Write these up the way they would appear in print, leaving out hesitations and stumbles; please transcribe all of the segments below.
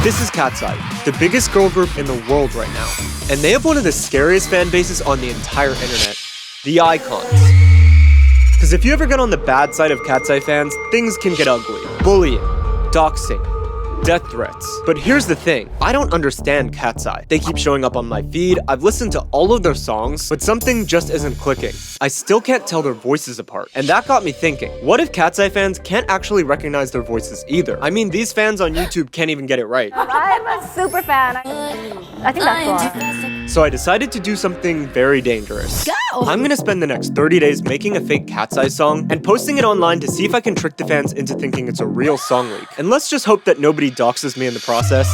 This is Katseye, the biggest girl group in the world right now. And they have one of the scariest fan bases on the entire internet, the Eyekons. Because if you ever get on the bad side of Katseye fans, things can get ugly. Bullying, doxing, death threats. But here's the thing, I don't understand Katseye. They keep showing up on my feed, I've listened to all of their songs, but something just isn't clicking. I still can't tell their voices apart. And that got me thinking, what if Katseye fans can't actually recognize their voices either? I mean, these fans on YouTube can't even get it right. I'm a super fan. I think that's cool. So I decided to do something very dangerous. Go! I'm gonna spend the next 30 days making a fake Katseye song and posting it online to see if I can trick the fans into thinking it's a real song leak. And let's just hope that nobody doxes me in the process.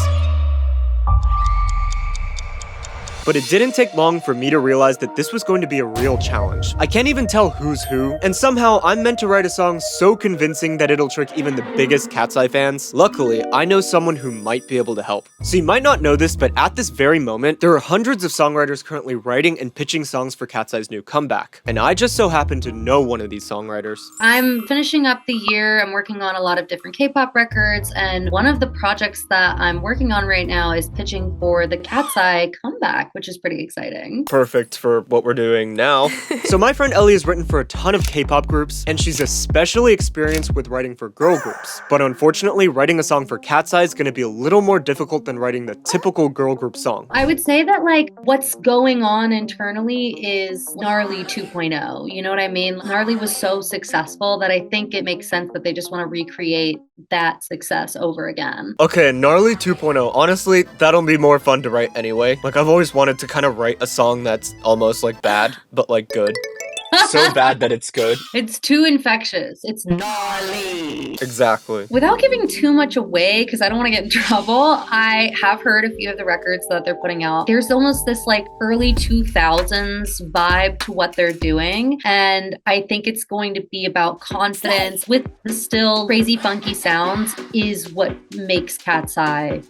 But it didn't take long for me to realize that this was going to be a real challenge. I can't even tell who's who, and somehow I'm meant to write a song so convincing that it'll trick even the biggest Katseye fans. Luckily, I know someone who might be able to help. So you might not know this, but at this very moment, there are hundreds of songwriters currently writing and pitching songs for Katseye's new comeback. And I just so happen to know one of these songwriters. I'm finishing up the year. I'm working on a lot of different K-pop records, and one of the projects that I'm working on right now is pitching for the Katseye comeback, which is pretty exciting. Perfect for what we're doing now. So my friend Elli has written for a ton of K-pop groups, and she's especially experienced with writing for girl groups. But unfortunately, writing a song for Katseye is gonna be a little more difficult than writing the typical girl group song. I would say that like what's going on internally is Gnarly 2.0. You know what I mean? Gnarly was so successful that I think it makes sense that they just want to recreate that success over again. Okay, Gnarly 2.0. Honestly, that'll be more fun to write anyway. Like, I've always wanted to kind of write a song that's almost like bad, but like good. So bad that it's good. It's too infectious. It's gnarly. Exactly. Without giving too much away, because I don't want to get in trouble, I have heard a few of the records that they're putting out. There's almost this like early 2000s vibe to what they're doing. And I think it's going to be about confidence with the still crazy funky sounds is what makes Katseye.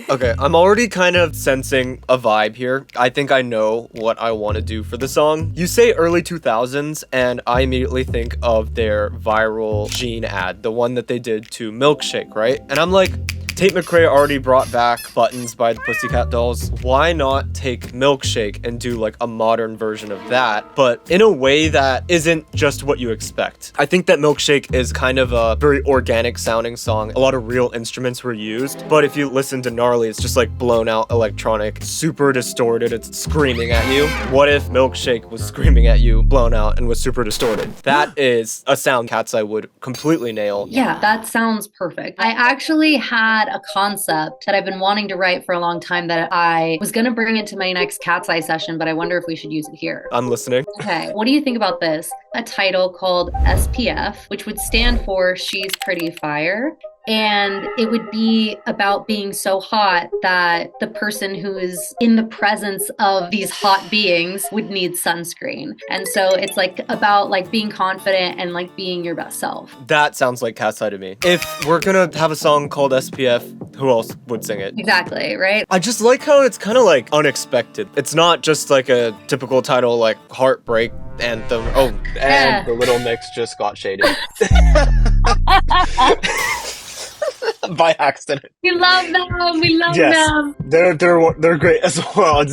Okay, I'm already kind of sensing a vibe here. I think I know what I want to do for the song. You say early 2000s, and I immediately think of their viral Gene ad, the one that they did to Milkshake, right? And I'm like, Tate McRae already brought back Buttons by the Pussycat Dolls. Why not take Milkshake and do like a modern version of that, but in a way that isn't just what you expect? I think that Milkshake is kind of a very organic sounding song. A lot of real instruments were used, but if you listen to Gnarly, it's just like blown out electronic, super distorted, it's screaming at you. What if Milkshake was screaming at you, blown out, and was super distorted? That is a sound Katseye would completely nail. Yeah, that sounds perfect. I actually had a concept that I've been wanting to write for a long time that I was going to bring into my next Katseye session, but I wonder if we should use it here. I'm listening. Okay, what do you think about this? A title called SPF, which would stand for She's Pretty Fire. And it would be about being so hot that the person who is in the presence of these hot beings would need sunscreen. And so it's like about like being confident and like being your best self. That sounds like Katseye to me. If we're gonna have a song called SPF, who else would sing it? Exactly, right? I just like how it's kind of like unexpected. It's not just like a typical title like Heartbreak Anthem. Oh, and the Little Mix just got shaded. By accident. We love them. We love them. They're great as well.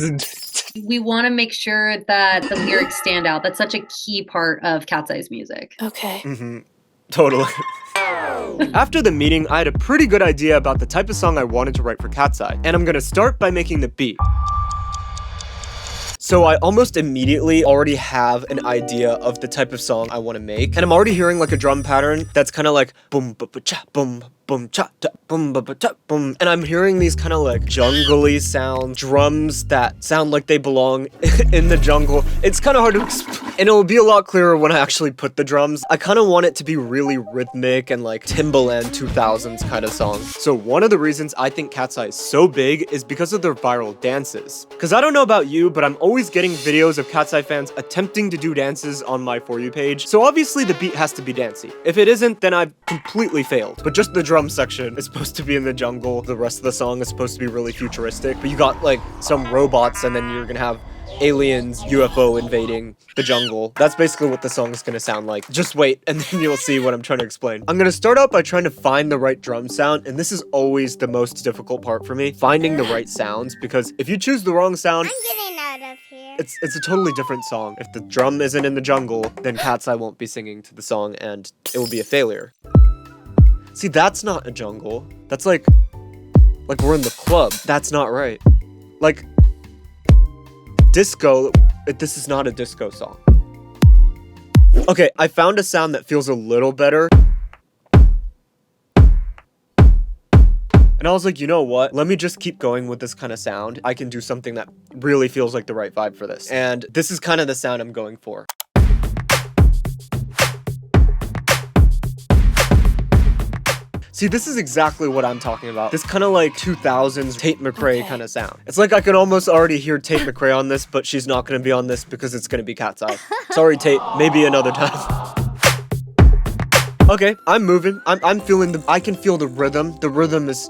We want to make sure that the lyrics stand out. That's such a key part of Katseye's music. Okay. Totally. After the meeting, I had a pretty good idea about the type of song I wanted to write for Katseye, and I'm gonna start by making the beat. So I almost immediately already have an idea of the type of song I want to make, and I'm already hearing like a drum pattern that's kind of like boom ba ba cha boom boom cha ta boom ba ba cha boom, and I'm hearing these kind of like jungly sound drums that sound like they belong in the jungle. It's kind of hard to explain, and it'll be a lot clearer when I actually put the drums. I kind of want it to be really rhythmic and like Timbaland 2000s kind of song. So one of the reasons I think Katseye is so big is because of their viral dances. Because I don't know about you, but I'm always getting videos of Katseye fans attempting to do dances on my For You page. So obviously the beat has to be dancey. If it isn't, then I've completely failed. But just the drum section is supposed to be in the jungle. The rest of the song is supposed to be really futuristic. But you got like some robots, and then you're gonna have aliens, UFO invading the jungle. That's basically what the song is gonna sound like. Just wait, and then you'll see what I'm trying to explain. I'm gonna start out by trying to find the right drum sound, and this is always the most difficult part for me, finding the right sounds, because if you choose the wrong sound, I'm getting out of here. it's a totally different song. If the drum isn't in the jungle, then Katseye won't be singing to the song, and it will be a failure. See, that's not a jungle. That's like we're in the club. That's not right. Like, disco, this is not a disco song. Okay, I found a sound that feels a little better. And I was like, you know what? Let me just keep going with this kind of sound. I can do something that really feels like the right vibe for this. And this is kind of the sound I'm going for. See, this is exactly what I'm talking about. This kind of like 2000s Tate McRae kind of sound. It's like I can almost already hear Tate McRae on this, but she's not going to be on this because it's going to be Katseye. Sorry, Tate. Maybe another time. Okay, I'm moving. I'm feeling I can feel the rhythm. The rhythm is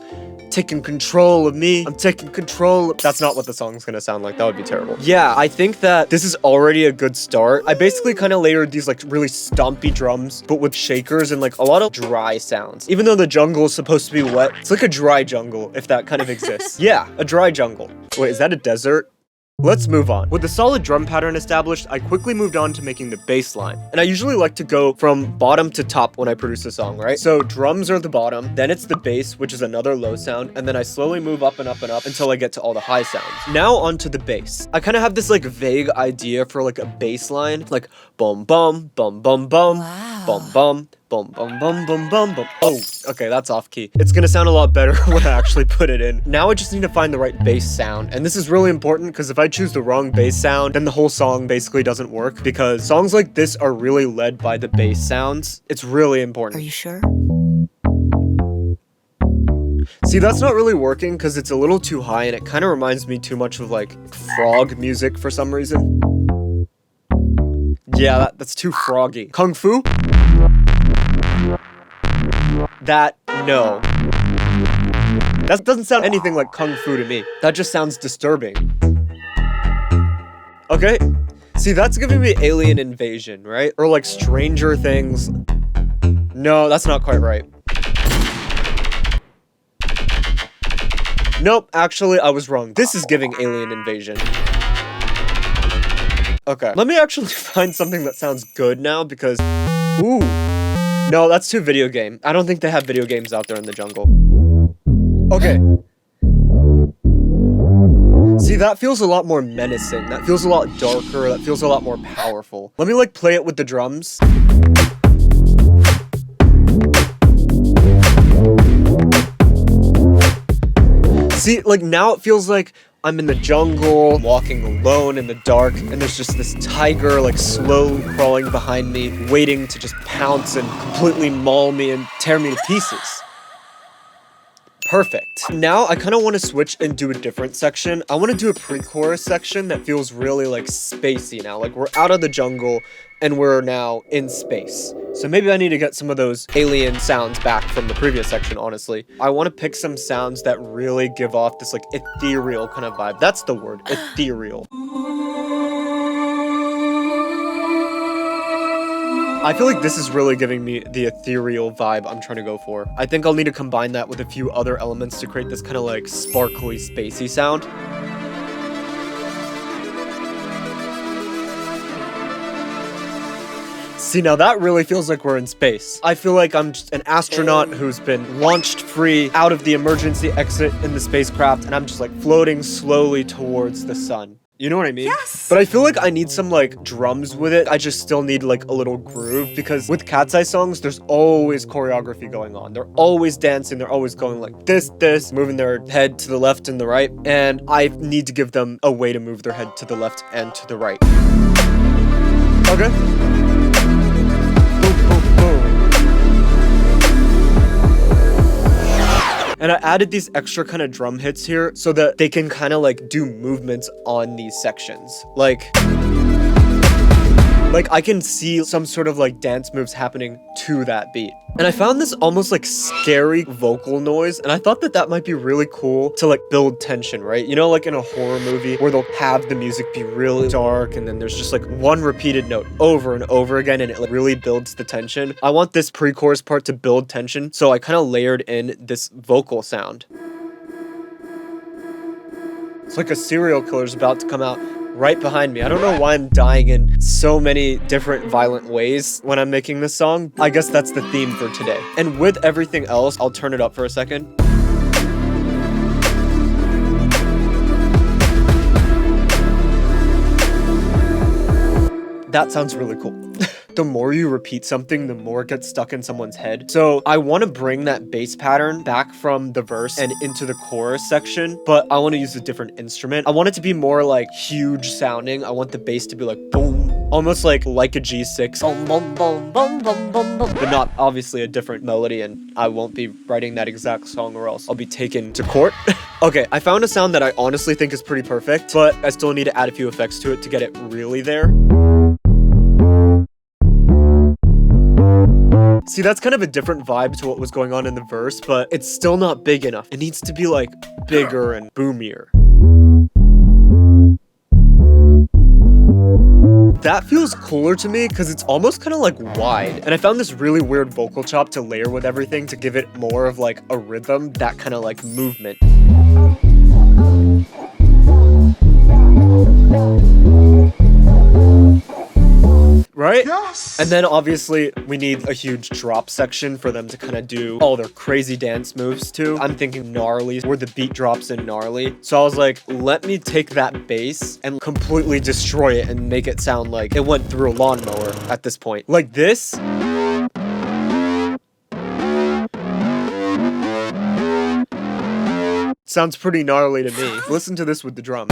taking control of me. I'm taking control. That's not what the song's gonna sound like. That would be terrible. Yeah, I think that this is already a good start. I basically kind of layered these like really stompy drums, but with shakers and like a lot of dry sounds. Even though the jungle is supposed to be wet, it's like a dry jungle, if that kind of exists. Yeah, a dry jungle. Wait, is that a desert? Let's move on. With the solid drum pattern established, I quickly moved on to making the bass line. And I usually like to go from bottom to top when I produce a song, right? So drums are the bottom, then it's the bass, which is another low sound, and then I slowly move up and up and up until I get to all the high sounds. Now onto the bass. I kind of have this like vague idea for like a bass line, like bum bum, bum bum bum, bum bum. Bum, bum, bum, bum, bum, bum. Oh, okay, that's off key. It's gonna sound a lot better when I actually put it in. Now I just need to find the right bass sound. And this is really important because if I choose the wrong bass sound, then the whole song basically doesn't work because songs like this are really led by the bass sounds. It's really important. Are you sure? See, that's not really working because it's a little too high and it kind of reminds me too much of like frog music for some reason. Yeah, that's too froggy. Kung Fu? No. That doesn't sound anything like Kung Fu to me. That just sounds disturbing. Okay. See, that's giving me Alien Invasion, right? Or like Stranger Things. No, that's not quite right. Nope, actually, I was wrong. This is giving Alien Invasion. Okay, let me actually find something that sounds good now because... Ooh. No, that's too video game. I don't think they have video games out there in the jungle. Okay. See, that feels a lot more menacing. That feels a lot darker. That feels a lot more powerful. Let me like play it with the drums. See, like now it feels like I'm in the jungle, walking alone in the dark, and there's just this tiger like slowly crawling behind me, waiting to just pounce and completely maul me and tear me to pieces. Perfect. Now I kind of want to switch and do a different section. I want to do a pre-chorus section that feels really like spacey now. Like we're out of the jungle and we're now in space. So maybe I need to get some of those alien sounds back from the previous section, honestly. I want to pick some sounds that really give off this like ethereal kind of vibe. That's the word, ethereal. I feel like this is really giving me the ethereal vibe I'm trying to go for. I think I'll need to combine that with a few other elements to create this kind of like sparkly, spacey sound. See, now that really feels like we're in space. I feel like I'm just an astronaut who's been launched free out of the emergency exit in the spacecraft, and I'm just like floating slowly towards the sun. You know what I mean? Yes! But I feel like I need some like drums with it. I just still need like a little groove because with Katseye songs, there's always choreography going on. They're always dancing. They're always going like this, moving their head to the left and the right. And I need to give them a way to move their head to the left and to the right. Okay. And I added these extra kind of drum hits here so that they can kind of like do movements on these sections. Like... Like, I can see some sort of like dance moves happening to that beat. And I found this almost like scary vocal noise, and I thought that that might be really cool to like build tension, right? You know, like in a horror movie where they'll have the music be really dark and then there's just like one repeated note over and over again and it like really builds the tension. I want this pre-chorus part to build tension, so I kind of layered in this vocal sound. It's like a serial killer's about to come out right behind me. I don't know why I'm dying in so many different violent ways when I'm making this song. I guess that's the theme for today. And with everything else, I'll turn it up for a second. That sounds really cool. The more you repeat something, the more it gets stuck in someone's head. So I want to bring that bass pattern back from the verse and into the chorus section, but I want to use a different instrument. I want it to be more like huge sounding. I want the bass to be like boom, almost like a G6, boom, boom, boom, boom, boom, boom, boom, but not obviously a different melody, and I won't be writing that exact song or else I'll be taken to court. Okay, I found a sound that I honestly think is pretty perfect, but I still need to add a few effects to it to get it really there. See, that's kind of a different vibe to what was going on in the verse, but it's still not big enough. It needs to be like bigger and boomier. That feels cooler to me because it's almost kind of like wide. And I found this really weird vocal chop to layer with everything to give it more of like a rhythm, that kind of like movement. Right? Yes! And then obviously we need a huge drop section for them to kind of do all their crazy dance moves too. I'm thinking Gnarly, where the beat drops in Gnarly. So I was like, let me take that bass and completely destroy it and make it sound like it went through a lawnmower at this point. Like this. Sounds pretty gnarly to me. Listen to this with the drums.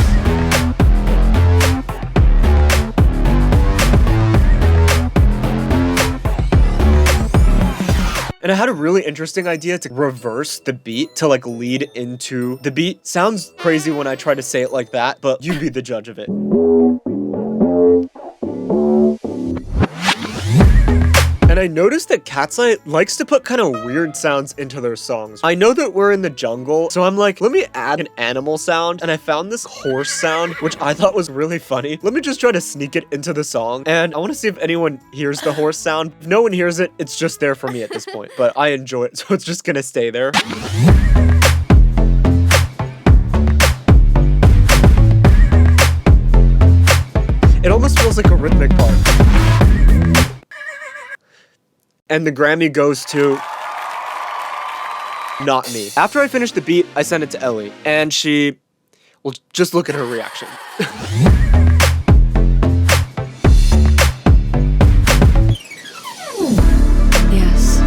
And I had a really interesting idea to reverse the beat to like lead into the beat. Sounds crazy when I try to say it like that, but you be the judge of it. And I noticed that Katseye likes to put kind of weird sounds into their songs. I know that we're in the jungle, so I'm like, let me add an animal sound. And I found this horse sound, which I thought was really funny. Let me just try to sneak it into the song. And I want to see if anyone hears the horse sound. If no one hears it, it's just there for me at this point. But I enjoy it, so it's just gonna stay there. It almost feels like a rhythmic part. And the Grammy goes to not me. After I finished the beat, I sent it to Elli, and she, well, just look at her reaction. Yes.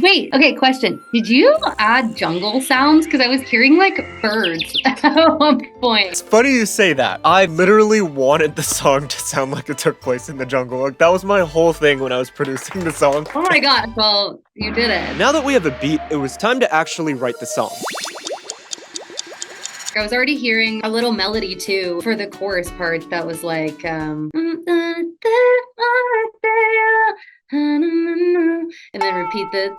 Wait, okay, question. Did you add jungle sounds? Because I was hearing like birds at one point. It's funny you say that. I literally wanted the song to sound like it took place in the jungle. Like, that was my whole thing when I was producing the song. Oh my god, well, you did it. Now that we have a beat, it was time to actually write the song. I was already hearing a little melody too for the chorus part that was like, and then repeat the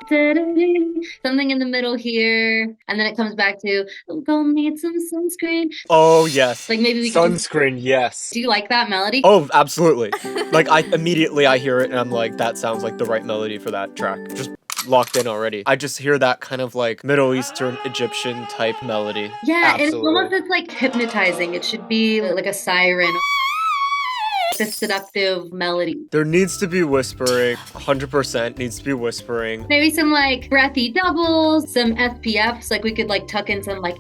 something in the middle here, and then it comes back to go need some sunscreen. Oh yes, like maybe we sunscreen. Yes. Do you like that melody? Oh, absolutely. Like I hear it and I'm like, that sounds like the right melody for that track. Just locked in already. I just hear that kind of like Middle Eastern Egyptian type melody. Yeah, absolutely. and it's almost it's like hypnotizing. It should be like a siren. The seductive melody. There needs to be whispering. 100% needs to be whispering. Maybe some like breathy doubles, some SPFs. Like we could like tuck in some like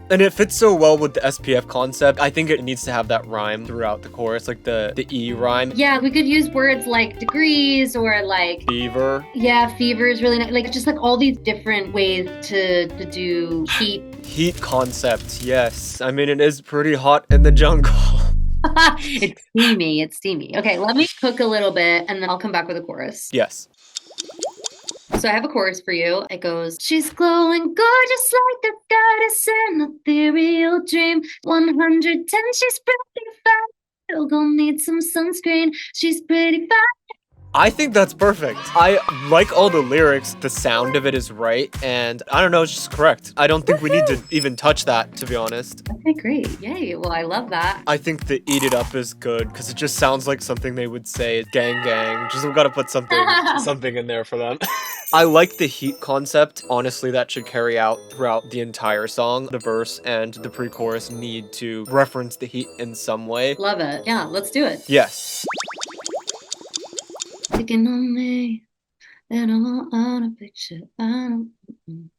And it fits so well with the SPF concept. I think it needs to have that rhyme throughout the chorus, like the E rhyme. Yeah, we could use words like degrees or like fever. Yeah, fever is really nice. Like just like all these different ways to do heat. Heat concept, yes. I mean, it is pretty hot in the jungle. It's steamy. Okay, let me cook a little bit and then I'll come back with a chorus. Yes. So I have a chorus for you. It goes, she's glowing gorgeous like the goddess in an ethereal dream. 110, she's pretty fine. You'll go need some sunscreen. She's pretty fine. I think that's perfect. I like all the lyrics, the sound of it is right, and I don't know, it's just correct. I don't think we need to even touch that, to be honest. Okay, great. Yay. Well, I love that. I think the Eat It Up is good, because it just sounds like something they would say, gang gang. Just we gotta put something in there for them. I like the heat concept. Honestly, that should carry out throughout the entire song. The verse and the pre-chorus need to reference the heat in some way. Love it. Yeah, let's do it. Yes. Picking on me, and I want on a picture. I don't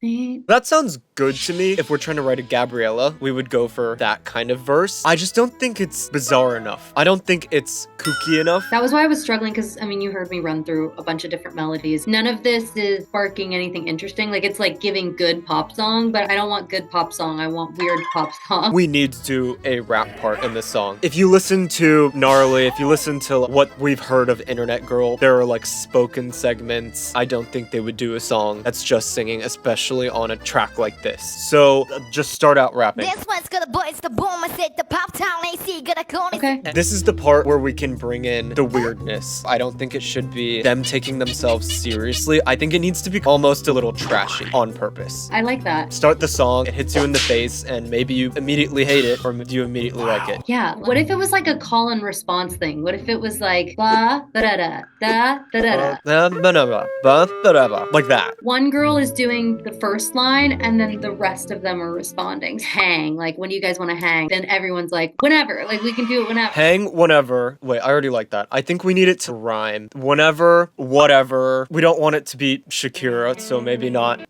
need. That sounds good to me. If we're trying to write a Gabriela, we would go for that kind of verse. I just don't think it's bizarre enough. I don't think it's kooky enough. That was why I was struggling because, I mean, you heard me run through a bunch of different melodies. None of this is sparking anything interesting. Like, it's like giving good pop song, but I don't want good pop song. I want weird pop song. We need to do a rap part in this song. If you listen to Gnarly, if you listen to what we've heard of Internet Girl, there are like spoken segments. I don't think they would do a song that's just singing, especially on a track like this. So just start out rapping. This one's gonna boys the boom, I said the pop town AC gonna go. Okay. This is the part where we can bring in the weirdness. I don't think it should be them taking themselves seriously. I think it needs to be almost a little trashy on purpose. I like that. Start the song, it hits you in the face, and maybe you immediately hate it or you immediately like it. Yeah. What if it was like a call and response thing? What if it was like blah da da da da da da? Like that. One girl is doing the first line and then the rest of them are responding. Hang. Like, when do you guys want to hang? Then everyone's like, whenever. Like, we can do it whenever. Hang whenever. Wait, I already like that. I think we need it to rhyme. Whenever, whatever. We don't want it to be Shakira, so maybe not.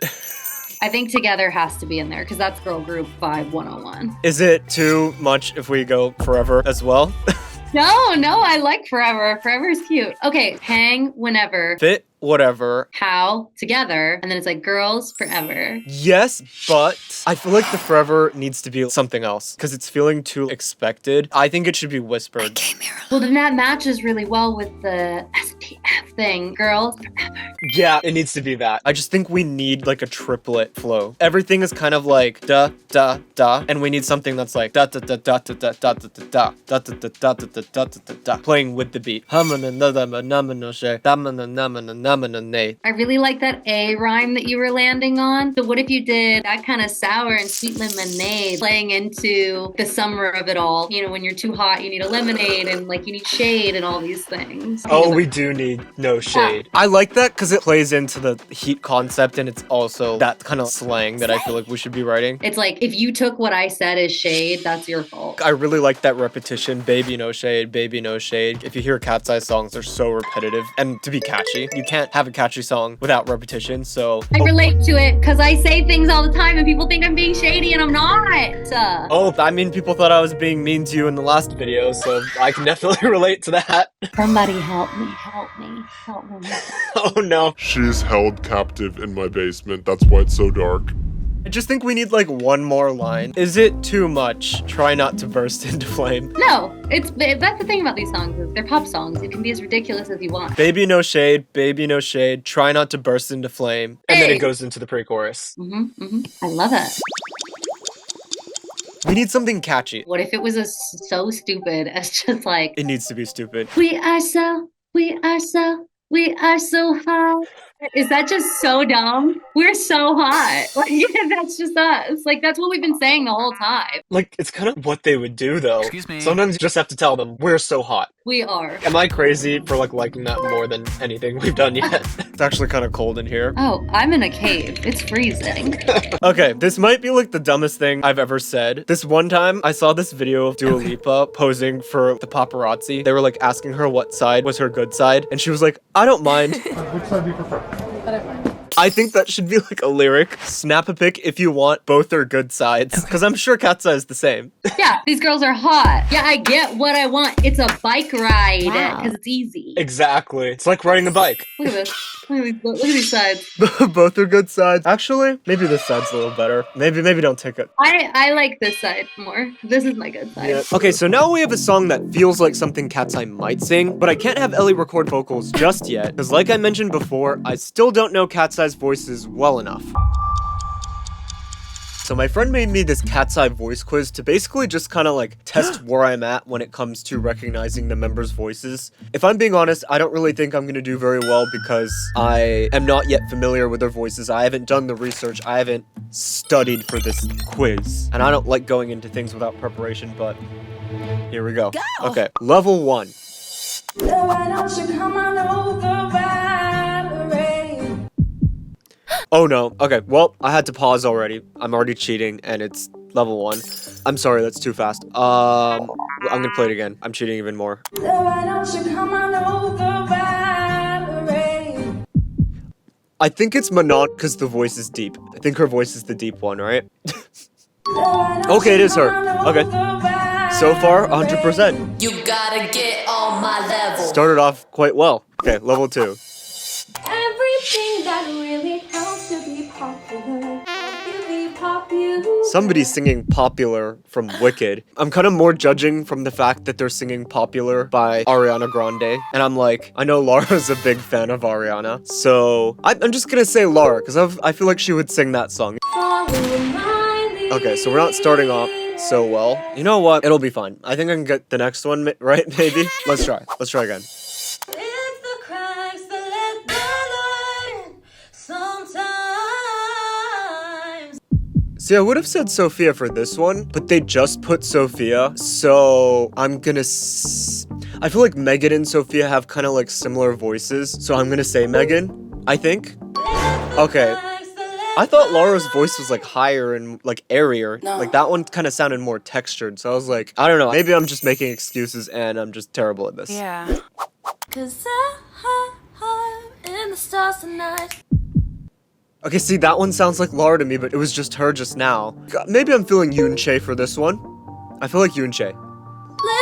I think together has to be in there because that's girl group vibe 101. Is it too much if we go forever as well? No, I like forever. Forever is cute. Okay, hang whenever. Fit whatever. How together. And then it's like girls forever. Yes, but I feel like the forever needs to be something else because it's feeling too expected. I think it should be whispered. Well, then that matches really well with the SPF thing. Girls forever. Yeah, it needs to be that. I just think we need like a triplet flow. Everything is kind of like da da da, and we need something that's like da da da da da da da da da da da da da da da da da da, playing with the beat. I really like that A rhyme that you were landing on. So what if you did that kind of sour and sweet lemonade playing into the summer of it all? You know, when you're too hot, you need a lemonade and like you need shade and all these things. Oh, we do need no shade. I like that because it plays into the heat concept and it's also that kind of slang that I feel like we should be writing. It's like if you took what I said as shade, that's your fault. I really like that repetition. Baby no shade, baby no shade. If you hear Katseye songs, they're so repetitive and to be catchy. You can't have a catchy song without repetition, so... I relate to it because I say things all the time and people think I'm being shady and I'm not. Oh, I mean, people thought I was being mean to you in the last video, so I can definitely relate to that. Somebody help me, help me, help me. Oh no. She's held captive in my basement. That's why it's so dark. I just think we need like one more line. Is it too much? Try not to burst into flame. No, that's the thing about these songs is they're pop songs. You can be as ridiculous as you want. Baby no shade, try not to burst into flame. And then it goes into the pre-chorus. I love it. We need something catchy. What if it was so stupid as just like... It needs to be stupid. We are so hot. Is that just so dumb? We're so hot. Like, yeah, that's just us. Like, that's what we've been saying the whole time. Like, it's kind of what they would do, though. Excuse me. Sometimes you just have to tell them, we're so hot. We are. Am I crazy for, like, liking that more than anything we've done yet? It's actually kind of cold in here. Oh, I'm in a cave. It's freezing. Okay, this might be, like, the dumbest thing I've ever said. This one time, I saw this video of Dua Lipa posing for the paparazzi. They were, like, asking her what side was her good side, and she was like, I don't mind. Which side do you prefer? I think that should be like a lyric. Snap a pic if you want. Both are good sides. Because I'm sure Katseye is the same. Yeah, these girls are hot. Yeah, I get what I want. It's a bike ride Wow. because it's easy. Exactly. It's like riding a bike. Look at this. Look at these sides. Both are good sides. Actually, maybe this side's a little better. Maybe don't take it. I like this side more. This is my good side. Yeah. Okay, so now we have a song that feels like something Katseye might sing, but I can't have Elli record vocals just yet, because like I mentioned before, I still don't know Katseye's voices well enough. So my friend made me this Katseye voice quiz to basically just kind of like test where I'm at when it comes to recognizing the members' voices. If I'm being honest, I don't really think I'm going to do very well because I am not yet familiar with their voices. I haven't done the research. I haven't studied for this quiz. And I don't like going into things without preparation, but here we go. Okay, level 1. Why don't you come on over, Valerie? Oh no. Okay, well, I had to pause already. I'm already cheating and it's level 1. I'm sorry, that's too fast. I'm gonna play it again. I'm cheating even more. Why don't you come on over, Valerie? I think it's Manon because the voice is deep. I think her voice is the deep one, right? Okay, it is her. Okay. So far, 100%. You gotta get on my level. Started off quite well. Okay, level 2. Everything that really helps to be popular. Somebody's singing Popular from Wicked. I'm kind of more judging from the fact that they're singing Popular by Ariana Grande. And I'm like, I know Laura's a big fan of Ariana. So I'm just gonna say Laura, because I feel like she would sing that song. Okay, so we're not starting off so well. You know what? It'll be fine. I think I can get the next one right, maybe? Let's try. Let's try again. It's the cracks that let the light in sometimes. See, I would have said Sophia for this one, but they just put Sophia, so I'm gonna I feel like Megan and Sophia have kind of like similar voices, so I'm gonna say Megan, I think. Okay. I thought Laura's voice was like higher and like airier. No. Like that one kind of sounded more textured, so I was like, I don't know. Maybe I'm just making excuses and I'm just terrible at this. Yeah. Cause I'm in the stars tonight. Okay, see, that one sounds like Laura to me, but it was just her just now. God, maybe I'm feeling Yoon Che for this one. I feel like Yoon Che.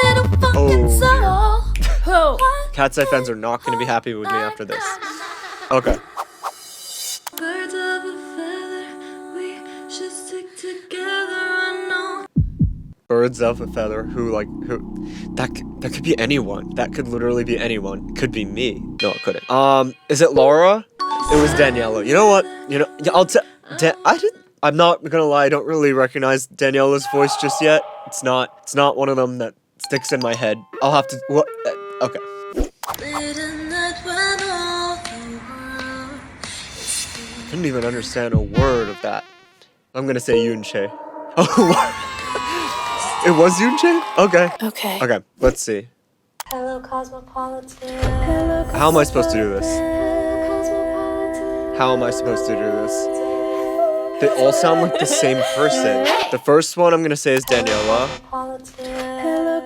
Little fucking soul. Katseye fans are not going to be happy with me after this. Okay. Birds of a feather, we should stick together, I know. Birds of a feather, who that could be anyone. That could literally be anyone. Could be me. No, it couldn't. Is it Laura? It was Daniela. You know what? You know, I'm not gonna lie, I don't really recognize Daniela's voice just yet. It's not one of them that sticks in my head. I'll have to, what? Okay. Couldn't even understand a word of that. I'm gonna say Yoon Che. Oh, what? It was Yoon Che? Okay. Okay, let's see. Hello, Cosmopolitan. How am I supposed to do this? How am I supposed to do this? They all sound like the same person. The first one I'm gonna say is Daniela.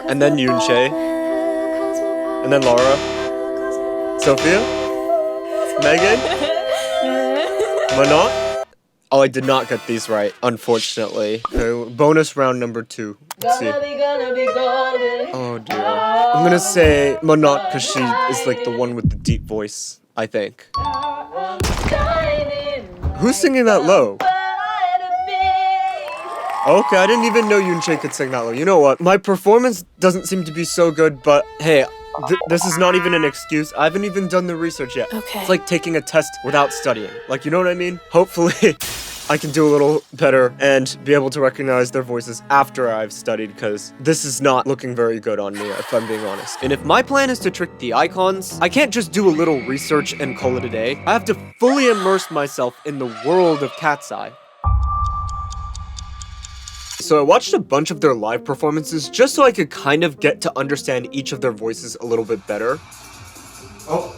And then Yoon Che. And then Laura. Sophia? Megan? Manon? Oh, I did not get these right, unfortunately. Okay, bonus round number 2. Let's see. Oh dear. I'm gonna say Manon because she is like the one with the deep voice, I think. Who's singing that low? Okay, I didn't even know Yoon Che could sing that low. You know what? My performance doesn't seem to be so good, but hey, this is not even an excuse. I haven't even done the research yet. Okay. It's like taking a test without studying. Like, you know what I mean? Hopefully, I can do a little better and be able to recognize their voices after I've studied, because this is not looking very good on me, if I'm being honest. And if my plan is to trick the Eyekons, I can't just do a little research and call it a day. I have to fully immerse myself in the world of Katseye. So I watched a bunch of their live performances just so I could kind of get to understand each of their voices a little bit better. Oh,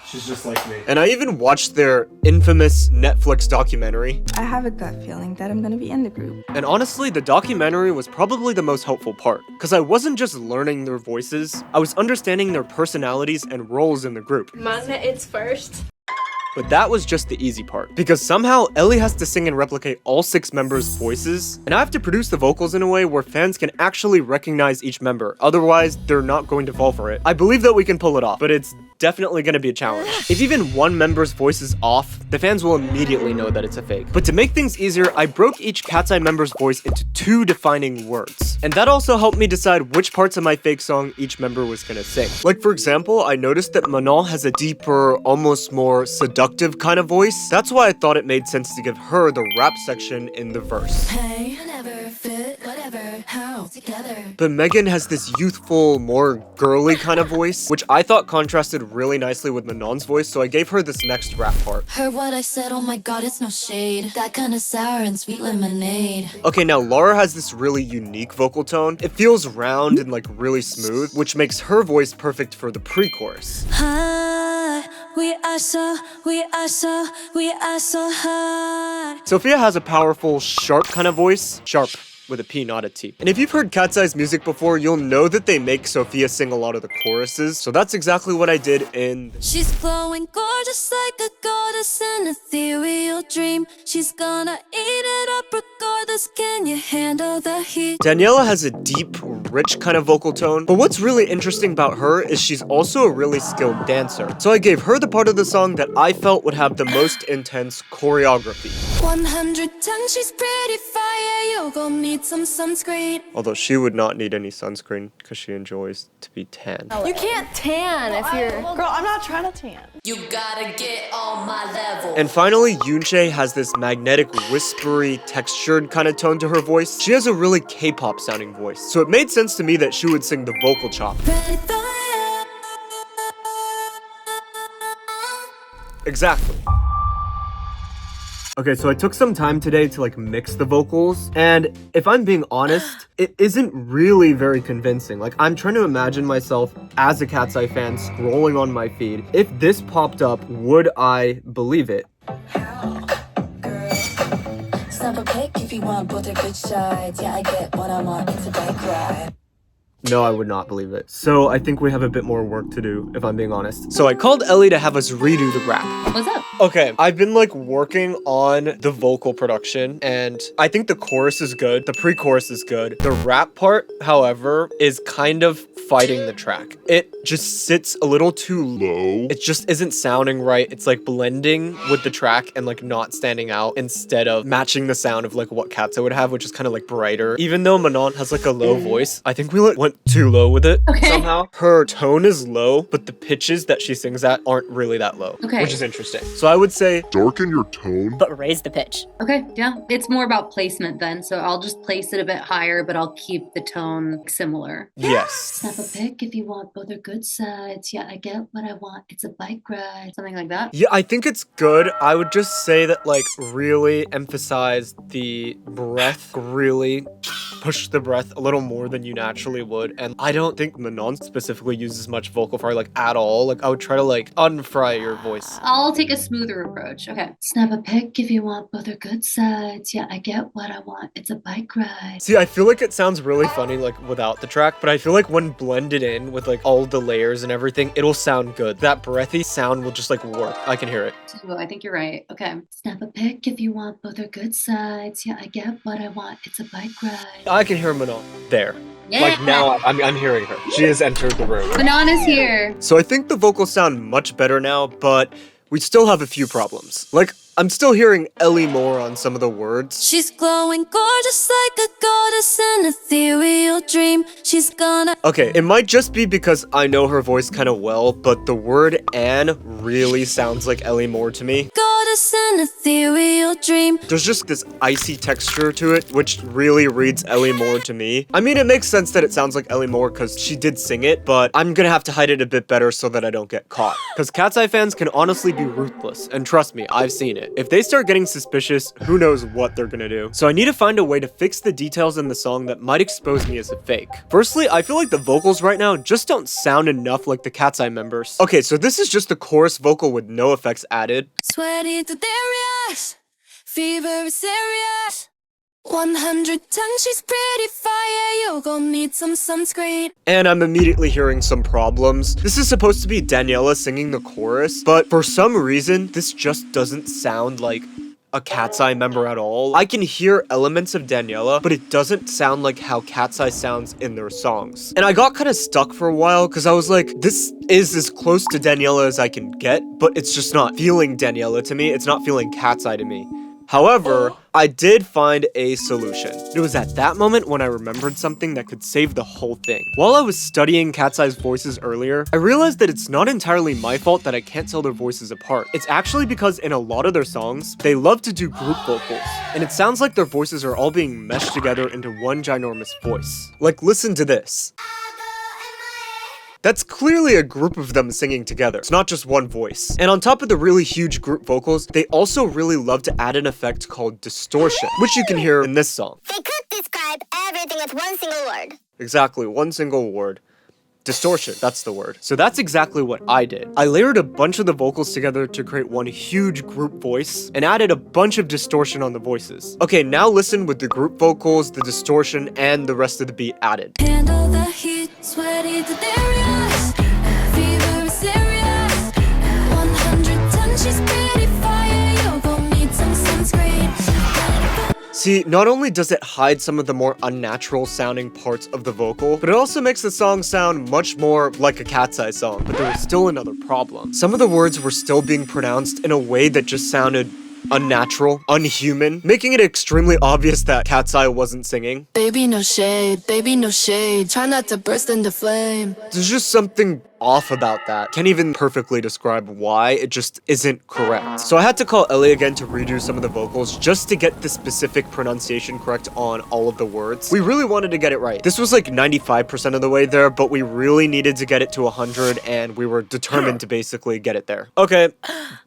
she's just like me. And I even watched their infamous Netflix documentary. I have a gut feeling that I'm gonna be in the group. And honestly, the documentary was probably the most helpful part, because I wasn't just learning their voices, I was understanding their personalities and roles in the group. Magna, it's first. But that was just the easy part, because somehow Elli has to sing and replicate all 6 members' voices, and I have to produce the vocals in a way where fans can actually recognize each member, otherwise they're not going to fall for it. I believe that we can pull it off, but it's definitely gonna be a challenge. If even one member's voice is off, the fans will immediately know that it's a fake. But to make things easier, I broke each Katseye member's voice into 2 defining words. And that also helped me decide which parts of my fake song each member was gonna sing. Like for example, I noticed that Manon has a deeper, almost more seductive kind of voice. That's why I thought it made sense to give her the rap section in the verse. Hey, never fit, whatever, how, together. But Megan has this youthful, more girly kind of voice, which I thought contrasted really nicely with Manon's voice, so I gave her this next rap part. Heard what I said, oh my god, it's no shade. That kind of sour and sweet lemonade. Okay, now Laura has this really unique vocal tone. It feels round and like really smooth, which makes her voice perfect for the pre-chorus. Hi, we are so hot. Sophia has a powerful, sharp kind of voice. Sharp with a P, not a T. And if you've heard Katseye's music before, you'll know that they make Sophia sing a lot of the choruses. So that's exactly what I did in... She's glowing gorgeous like a goddess in an ethereal dream. She's gonna eat it up regardless. Can you handle the heat? Daniela has a deep, rich kind of vocal tone, but what's really interesting about her is she's also a really skilled dancer. So I gave her the part of the song that I felt would have the most intense choreography. 110, she's pretty fire. You're gonna need some sunscreen. Although she would not need any sunscreen because she enjoys to be tan. You can't tan if you're... Girl, I'm not trying to tan. You gotta get on my level. And finally, Yoonchae has this magnetic, whispery, textured kind of tone to her voice. She has a really K-pop sounding voice, so it made sense to me that she would sing the vocal chop. Ready for it. Exactly. Okay, so I took some time today to like mix the vocals, and if I'm being honest, it isn't really very convincing. Like, I'm trying to imagine myself as a Katseye fan scrolling on my feed. If this popped up, would I believe it? Snap a pic if you want both are good sides. Yeah, I get what I want. It's a bike ride. No, I would not believe it. So I think we have a bit more work to do, if I'm being honest. So I called Elli to have us redo the rap. What's up? Okay, I've been like working on the vocal production, and I think the chorus is good, the pre-chorus is good. The rap part, however, is kind of fighting the track. It just sits a little too low. It just isn't sounding right. It's like blending with the track and like not standing out instead of matching the sound of like what Katseye would have, which is kind of like brighter. Even though Manon has like a low voice, I think we went too low with it somehow. Her tone is low, but the pitches that she sings at aren't really that low, which is interesting. So I would say Darken your tone. But raise the pitch. Okay, yeah. It's more about placement then, so I'll just place it a bit higher, but I'll keep the tone similar. yes. Snap a pic if you want both are good sides. Yeah, I get what I want. It's a bike ride. Something like that. Yeah, I think it's good. I would just say that like really emphasize the breath, really push the breath a little more than you naturally would. And I don't think Manon specifically uses much vocal fry like at all. Like I would try to like unfry your voice. I'll take a smoother approach. Okay. Snap a pic if you want both are good sides. Yeah, I get what I want. It's a bike ride. See, I feel like it sounds really funny like without the track, but I feel like when blended in with like all the layers and everything, it'll sound good. That breathy sound will just like work. I can hear it. Ooh, I think you're right. Okay. Snap a pic if you want both are good sides. Yeah, I get what I want. It's a bike ride. I can hear Manon there. Yeah. Like now I'm hearing her. She has entered the room. Banana's here. So I think the vocals sound much better now, but we still have a few problems. Like, I'm still hearing Elli Moore on some of the words. She's glowing gorgeous like a goddess in an ethereal dream. She's gonna... Okay, it might just be because I know her voice kind of well, but the word "Anne" really sounds like Elli Moore to me. Goddess in an ethereal dream. There's just this icy texture to it, which really reads Elli Moore to me. I mean, it makes sense that it sounds like Elli Moore because she did sing it, but I'm gonna have to hide it a bit better so that I don't get caught. Because Katseye fans can honestly be ruthless, and trust me, I've seen it. If they start getting suspicious, who knows what they're gonna do. So I need to find a way to fix the details in the song that might expose me as a fake. Firstly, I feel like the vocals right now just don't sound enough like the Katseye members. Okay, so this is just the chorus vocal with no effects added. Sweaty delirious. Fever is serious. 110, she's pretty fire. You're gonna need some sunscreen. And I'm immediately hearing some problems. This is supposed to be Daniela singing the chorus, but for some reason, this just doesn't sound like a Katseye member at all. I can hear elements of Daniela, but it doesn't sound like how Katseye sounds in their songs. And I got kind of stuck for a while because I was like, this is as close to Daniela as I can get, but it's just not feeling Daniela to me. It's not feeling Katseye to me. However, I did find a solution. It was at that moment when I remembered something that could save the whole thing. While I was studying Katseye's voices earlier, I realized that it's not entirely my fault that I can't tell their voices apart. It's actually because in a lot of their songs, they love to do group vocals, and it sounds like their voices are all being meshed together into one ginormous voice. Like, listen to this. That's clearly a group of them singing together. It's not just one voice. And on top of the really huge group vocals, they also really love to add an effect called distortion, which you can hear in this song. They could describe everything with one single word. Exactly, one single word. Distortion, that's the word. So that's exactly what I did. I layered a bunch of the vocals together to create one huge group voice and added a bunch of distortion on the voices. Okay, now listen with the group vocals, the distortion, and the rest of the beat added. Handle the heat, sweaty delirious. Fever is serious. 110, she's pretty fire. You're gonna need some sunscreen. See, not only does it hide some of the more unnatural sounding parts of the vocal, but it also makes the song sound much more like a Katseye song. But there was still another problem. Some of the words were still being pronounced in a way that just sounded unnatural, unhuman, making it extremely obvious that Katseye wasn't singing. Baby, no shade. Baby, no shade. Try not to burst into flame. There's just something off about that. Can't even perfectly describe why, it just isn't correct. So I had to call Elli again to redo some of the vocals just to get the specific pronunciation correct on all of the words. We really wanted to get it right. This was like 95% of the way there, but we really needed to get it to 100 and we were determined to basically get it there. Okay,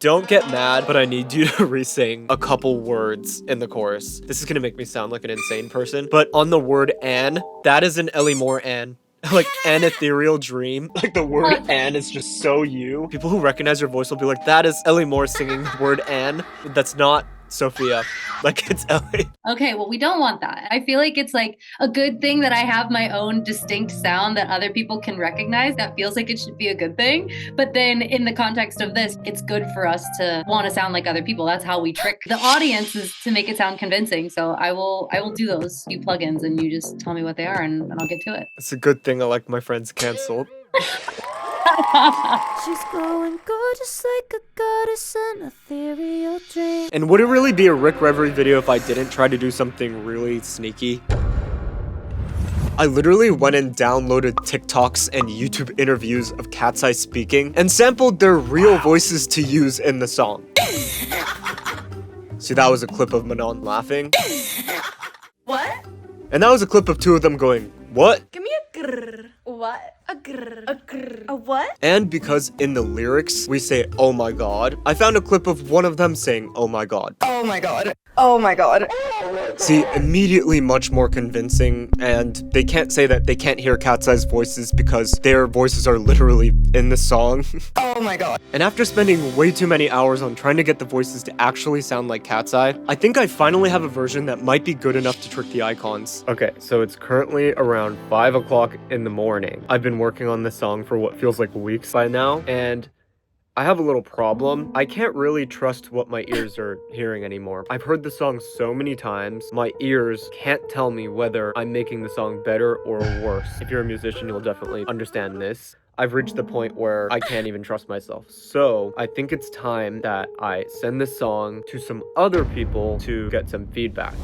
don't get mad, but I need you to re-sing a couple words in the chorus. This is gonna make me sound like an insane person, but on the word "an," that is an Elli Moore "an." Like an ethereal dream. Like the word "an" is just so you. People who recognize your voice will be like, that is Elli Moore singing the word "an." That's not Sophia. Like, it's Elli. Okay, well, we don't want that. I feel like it's like a good thing that I have my own distinct sound that other people can recognize. That feels like it should be a good thing. But then in the context of this, it's good for us to want to sound like other people. That's how we trick the audience, is to make it sound convincing. So I will do those few plugins and you just tell me what they are and I'll get to it. It's a good thing I like my friends canceled. She's glowing gorgeous like a goddess in an ethereal dream. And would it really be a Rick Reverie video if I didn't try to do something really sneaky? I literally went and downloaded TikToks and YouTube interviews of Katseye speaking and sampled their real voices to use in the song. See, that was a clip of Manon laughing. What? And that was a clip of two of them going, "What?" Give me a grrr. What? A grrr. A grrr. A what? And because in the lyrics we say, "Oh my god," I found a clip of one of them saying, "Oh my god." Oh my god. Oh my god. See, immediately much more convincing, and they can't say that they can't hear Katseye's voices because their voices are literally in the song. Oh my god. And after spending way too many hours on trying to get the voices to actually sound like Katseye, I think I finally have a version that might be good enough to trick the Eyekons. Okay, so it's currently around 5 o'clock in the morning. I've been working on this song for what feels like weeks by now, and I have a little problem. I can't really trust what my ears are hearing anymore. I've heard the song so many times, my ears can't tell me whether I'm making the song better or worse. If you're a musician, you'll definitely understand this. I've reached the point where I can't even trust myself. So I think it's time that I send this song to some other people to get some feedback.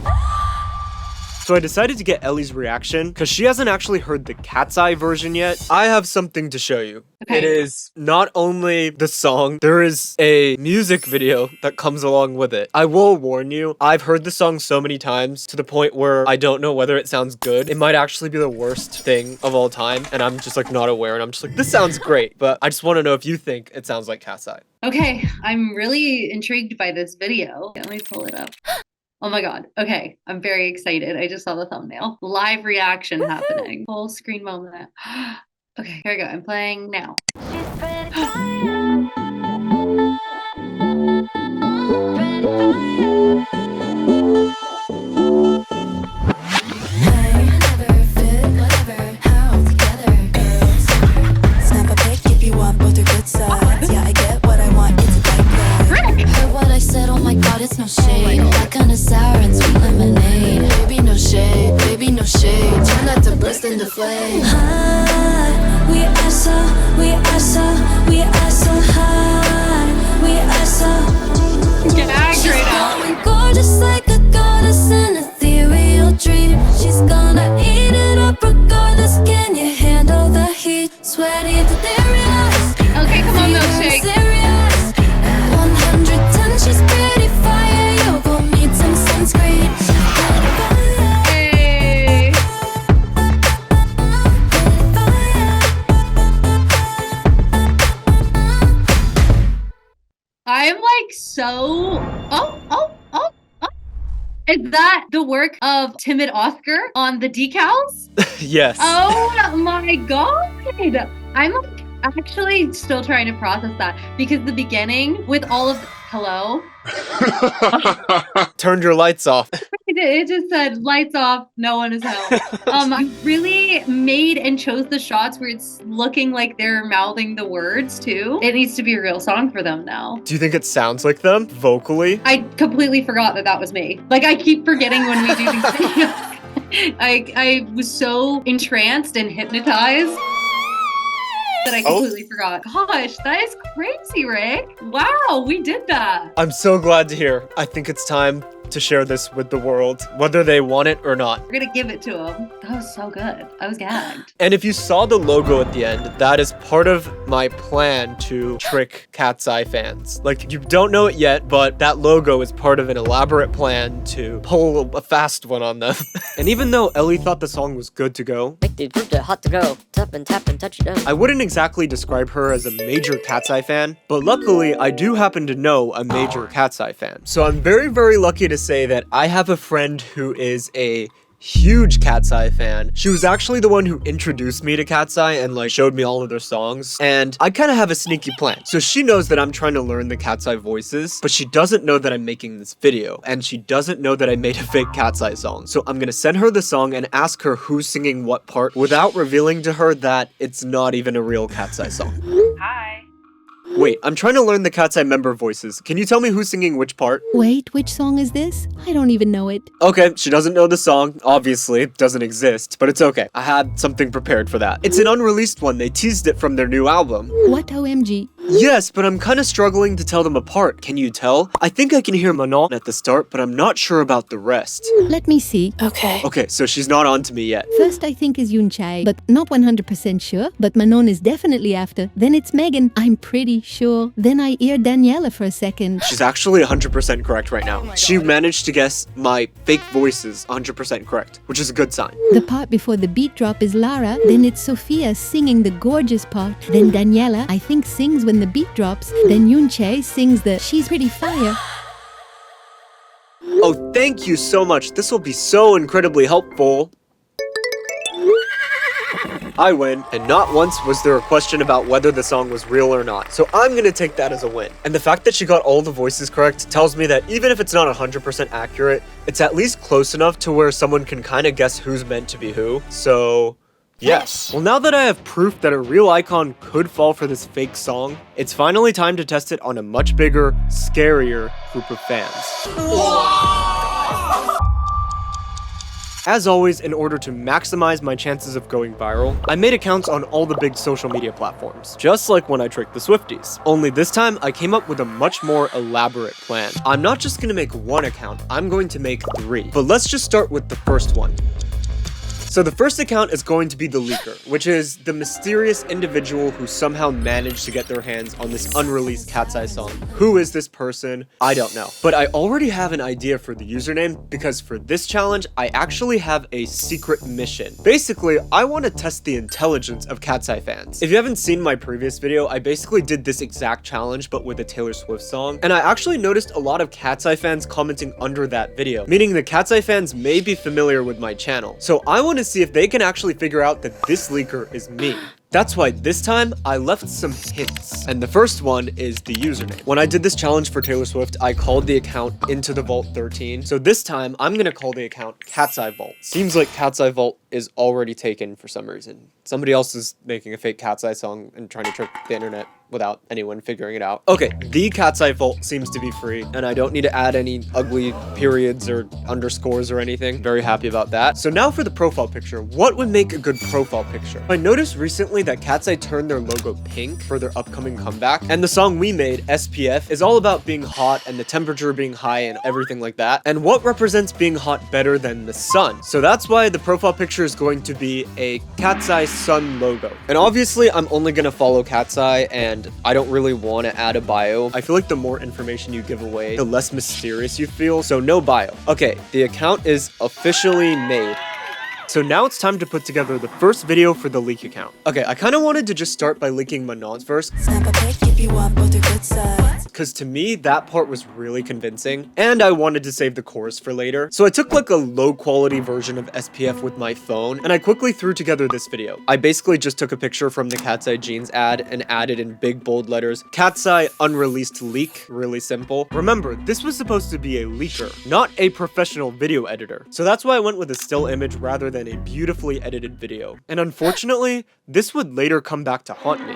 So I decided to get Elli's reaction because she hasn't actually heard the Katseye version yet. I have something to show you. Okay. It is not only the song, there is a music video that comes along with it. I will warn you, I've heard the song so many times to the point where I don't know whether it sounds good. It might actually be the worst thing of all time, and I'm just like not aware, and I'm just like, this sounds great, but I just want to know if you think it sounds like Katseye. Okay, I'm really intrigued by this video. Let me pull it up. Oh my god. Okay, I'm very excited. I just saw the thumbnail. Live reaction happening. Full screen moment. Okay, here we go. I'm playing now. the flame. High, we are so high. We are so. She's going gorgeous like a goddess in an ethereal dream. She's gonna eat it up regardless. Can you handle the heat? Sweaty delirious. Okay, come on, milkshake. 100 tons, she's pretty fire. You're gonna need some sunscreen. Hey. I'm like so. Oh. Is that the work of Timid Oscar on the decals? Yes. Oh my god! I'm like actually still trying to process that because the beginning with all of hello. Turned your lights off. It just said lights off, no one is home. I really made and chose the shots where it's looking like they're mouthing the words too. It needs to be a real song for them now. Do you think it sounds like them vocally? I completely forgot that was me. Like I keep forgetting when we do these videos. I was so entranced and hypnotized that I completely forgot. Gosh, that is crazy, Rick. Wow, we did that. I'm so glad to hear. I think it's time to share this with the world, whether they want it or not. We're gonna give it to them. That was so good. I was gagged. And if you saw the logo at the end, that is part of my plan to trick Katseye fans. Like, you don't know it yet, but that logo is part of an elaborate plan to pull a fast one on them. And even though Ellie thought the song was good to go, Make the group hot to go. Tap and touch it down. I wouldn't exactly describe her as a major Katseye fan, but luckily I do happen to know a major Katseye fan. So I'm very, very lucky to say that I have a friend who is a huge Katseye fan. She was actually the one who introduced me to Katseye and like showed me all of their songs. And I kind of have a sneaky plan. So she knows that I'm trying to learn the Katseye voices, but she doesn't know that I'm making this video. And she doesn't know that I made a fake Katseye song. So I'm gonna send her the song and ask her who's singing what part without revealing to her that it's not even a real Katseye song. Hi. Wait, I'm trying to learn the Katseye member voices. Can you tell me who's singing which part? Wait, which song is this? I don't even know it. Okay, she doesn't know the song. Obviously, it doesn't exist, but it's okay. I had something prepared for that. It's an unreleased one. They teased it from their new album. What OMG? Yes, but I'm kind of struggling to tell them apart. Can you tell? I think I can hear Manon at the start, but I'm not sure about the rest. Let me see. Okay, so she's not on to me yet. First I think is Yunchai, but not 100% sure. But Manon is definitely after. Then it's Megan. I'm pretty sure. Then I hear Daniela for a second. She's actually 100% correct right now. She managed to guess my fake voices 100% correct, which is a good sign. The part before the beat drop is Lara. Then it's Sophia singing the gorgeous part. Then Daniela, I think, sings when the beat drops. Then Yunchai sings the She's Pretty Fire. Oh, thank you so much. This will be so incredibly helpful. I win, and not once was there a question about whether the song was real or not. So I'm gonna take that as a win. And the fact that she got all the voices correct tells me that even if it's not 100% accurate, it's at least close enough to where someone can kind of guess who's meant to be who. So yes. Well, now that I have proof that a real icon could fall for this fake song, it's finally time to test it on a much bigger, scarier group of fans. As always, in order to maximize my chances of going viral, I made accounts on all the big social media platforms, just like when I tricked the Swifties. Only this time, I came up with a much more elaborate plan. I'm not just gonna make one account, I'm going to make 3. But let's just start with the first one. So the first account is going to be the leaker, which is the mysterious individual who somehow managed to get their hands on this unreleased Katseye song. Who is this person? I don't know. But I already have an idea for the username because for this challenge, I actually have a secret mission. Basically, I want to test the intelligence of Katseye fans. If you haven't seen my previous video, I basically did this exact challenge but with a Taylor Swift song. And I actually noticed a lot of Katseye fans commenting under that video, meaning the Katseye fans may be familiar with my channel. So I want to see if they can actually figure out that this leaker is me. That's why this time, I left some hints. And the first one is the username. When I did this challenge for Taylor Swift, I called the account Into the Vault 13. So this time, I'm gonna call the account Katseye Vault. Seems like Katseye Vault is already taken for some reason. Somebody else is making a fake Katseye song and trying to trick the internet without anyone figuring it out. Okay, the Katseye vault seems to be free, and I don't need to add any ugly periods or underscores or anything. Very happy about that. So now for the profile picture. What would make a good profile picture? I noticed recently that Katseye turned their logo pink for their upcoming comeback, and the song we made, SPF, is all about being hot and the temperature being high and everything like that. And what represents being hot better than the sun? So that's why the profile picture is going to be a Katseye sun logo. And obviously, I'm only gonna follow Katseye, and I don't really want to add a bio. I feel like the more information you give away, the less mysterious you feel, so no bio. Okay, the account is officially made. So now it's time to put together the first video for the leak account. Okay, I kind of wanted to just start by leaking my nods first, because to me, that part was really convincing, and I wanted to save the chorus for later. So I took like a low quality version of SPF with my phone, and I quickly threw together this video. I basically just took a picture from the Katseye jeans ad and added in big bold letters, Katseye unreleased leak, really simple. Remember, this was supposed to be a leaker, not a professional video editor. So that's why I went with a still image rather than a beautifully edited video. And unfortunately, this would later come back to haunt me.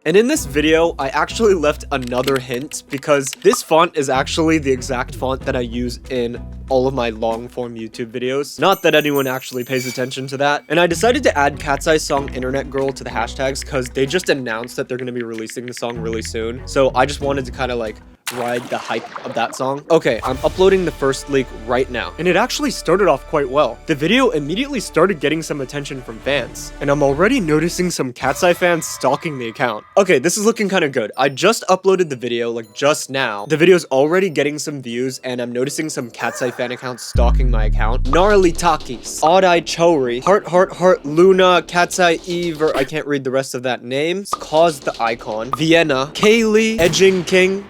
And in this video, I actually left another hint because this font is actually the exact font that I use in all of my long form YouTube videos. Not that anyone actually pays attention to that. And I decided to add Katseye's song Internet Girl to the hashtags because they just announced that they're going to be releasing the song really soon. So I just wanted to kind of like ride the hype of that song. Okay, I'm uploading the first leak right now. And it actually started off quite well. The video immediately started getting some attention from fans. And I'm already noticing some Katseye fans stalking the account. Okay, this is looking kind of good. I just uploaded the video like just now. The video's already getting some views and I'm noticing some Katseye fan accounts stalking my account. Gnarly Takis, Odd Eye Chori, Heart, Luna, Katseye Eve, or I can't read the rest of that name. Cause the Icon, Vienna, Kaylee, Edging King.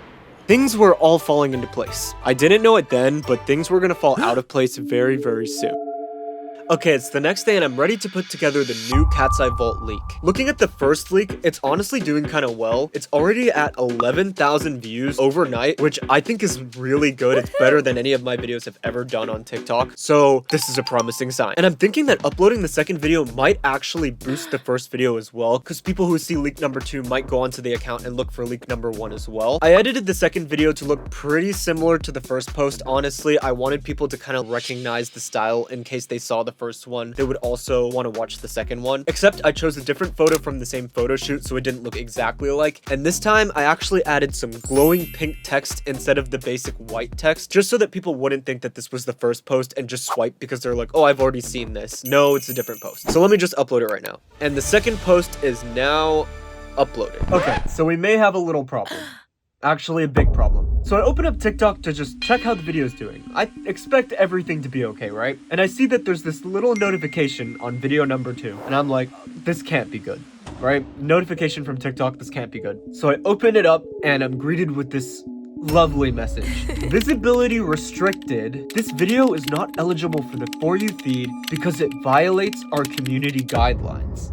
Things were all falling into place. I didn't know it then, but things were gonna fall out of place very, very soon. Okay, it's the next day and I'm ready to put together the new Katseye Vault leak. Looking at the first leak, it's honestly doing kind of well. It's already at 11,000 views overnight, which I think is really good. It's better than any of my videos have ever done on TikTok. So this is a promising sign. And I'm thinking that uploading the second video might actually boost the first video as well, because people who see leak number 2 might go onto the account and look for leak number 1 as well. I edited the second video to look pretty similar to the first post. Honestly, I wanted people to kind of recognize the style in case they saw the first one, they would also want to watch the second one. Except I chose a different photo from the same photo shoot so it didn't look exactly alike. And this time I actually added some glowing pink text instead of the basic white text, just so that people wouldn't think that this was the first post and just swipe because they're like, oh, I've already seen this. No, it's a different post. So let me just upload it right now. And the second post is now uploaded. Okay, so we may have a little problem. Actually a big problem. So I open up TikTok to just check how the video is doing. I expect everything to be okay, right? And I see that there's this little notification on video number 2. And I'm like, this can't be good, right? Notification from TikTok, this can't be good. So I open it up and I'm greeted with this lovely message. Visibility restricted. This video is not eligible for the For You feed because it violates our community guidelines.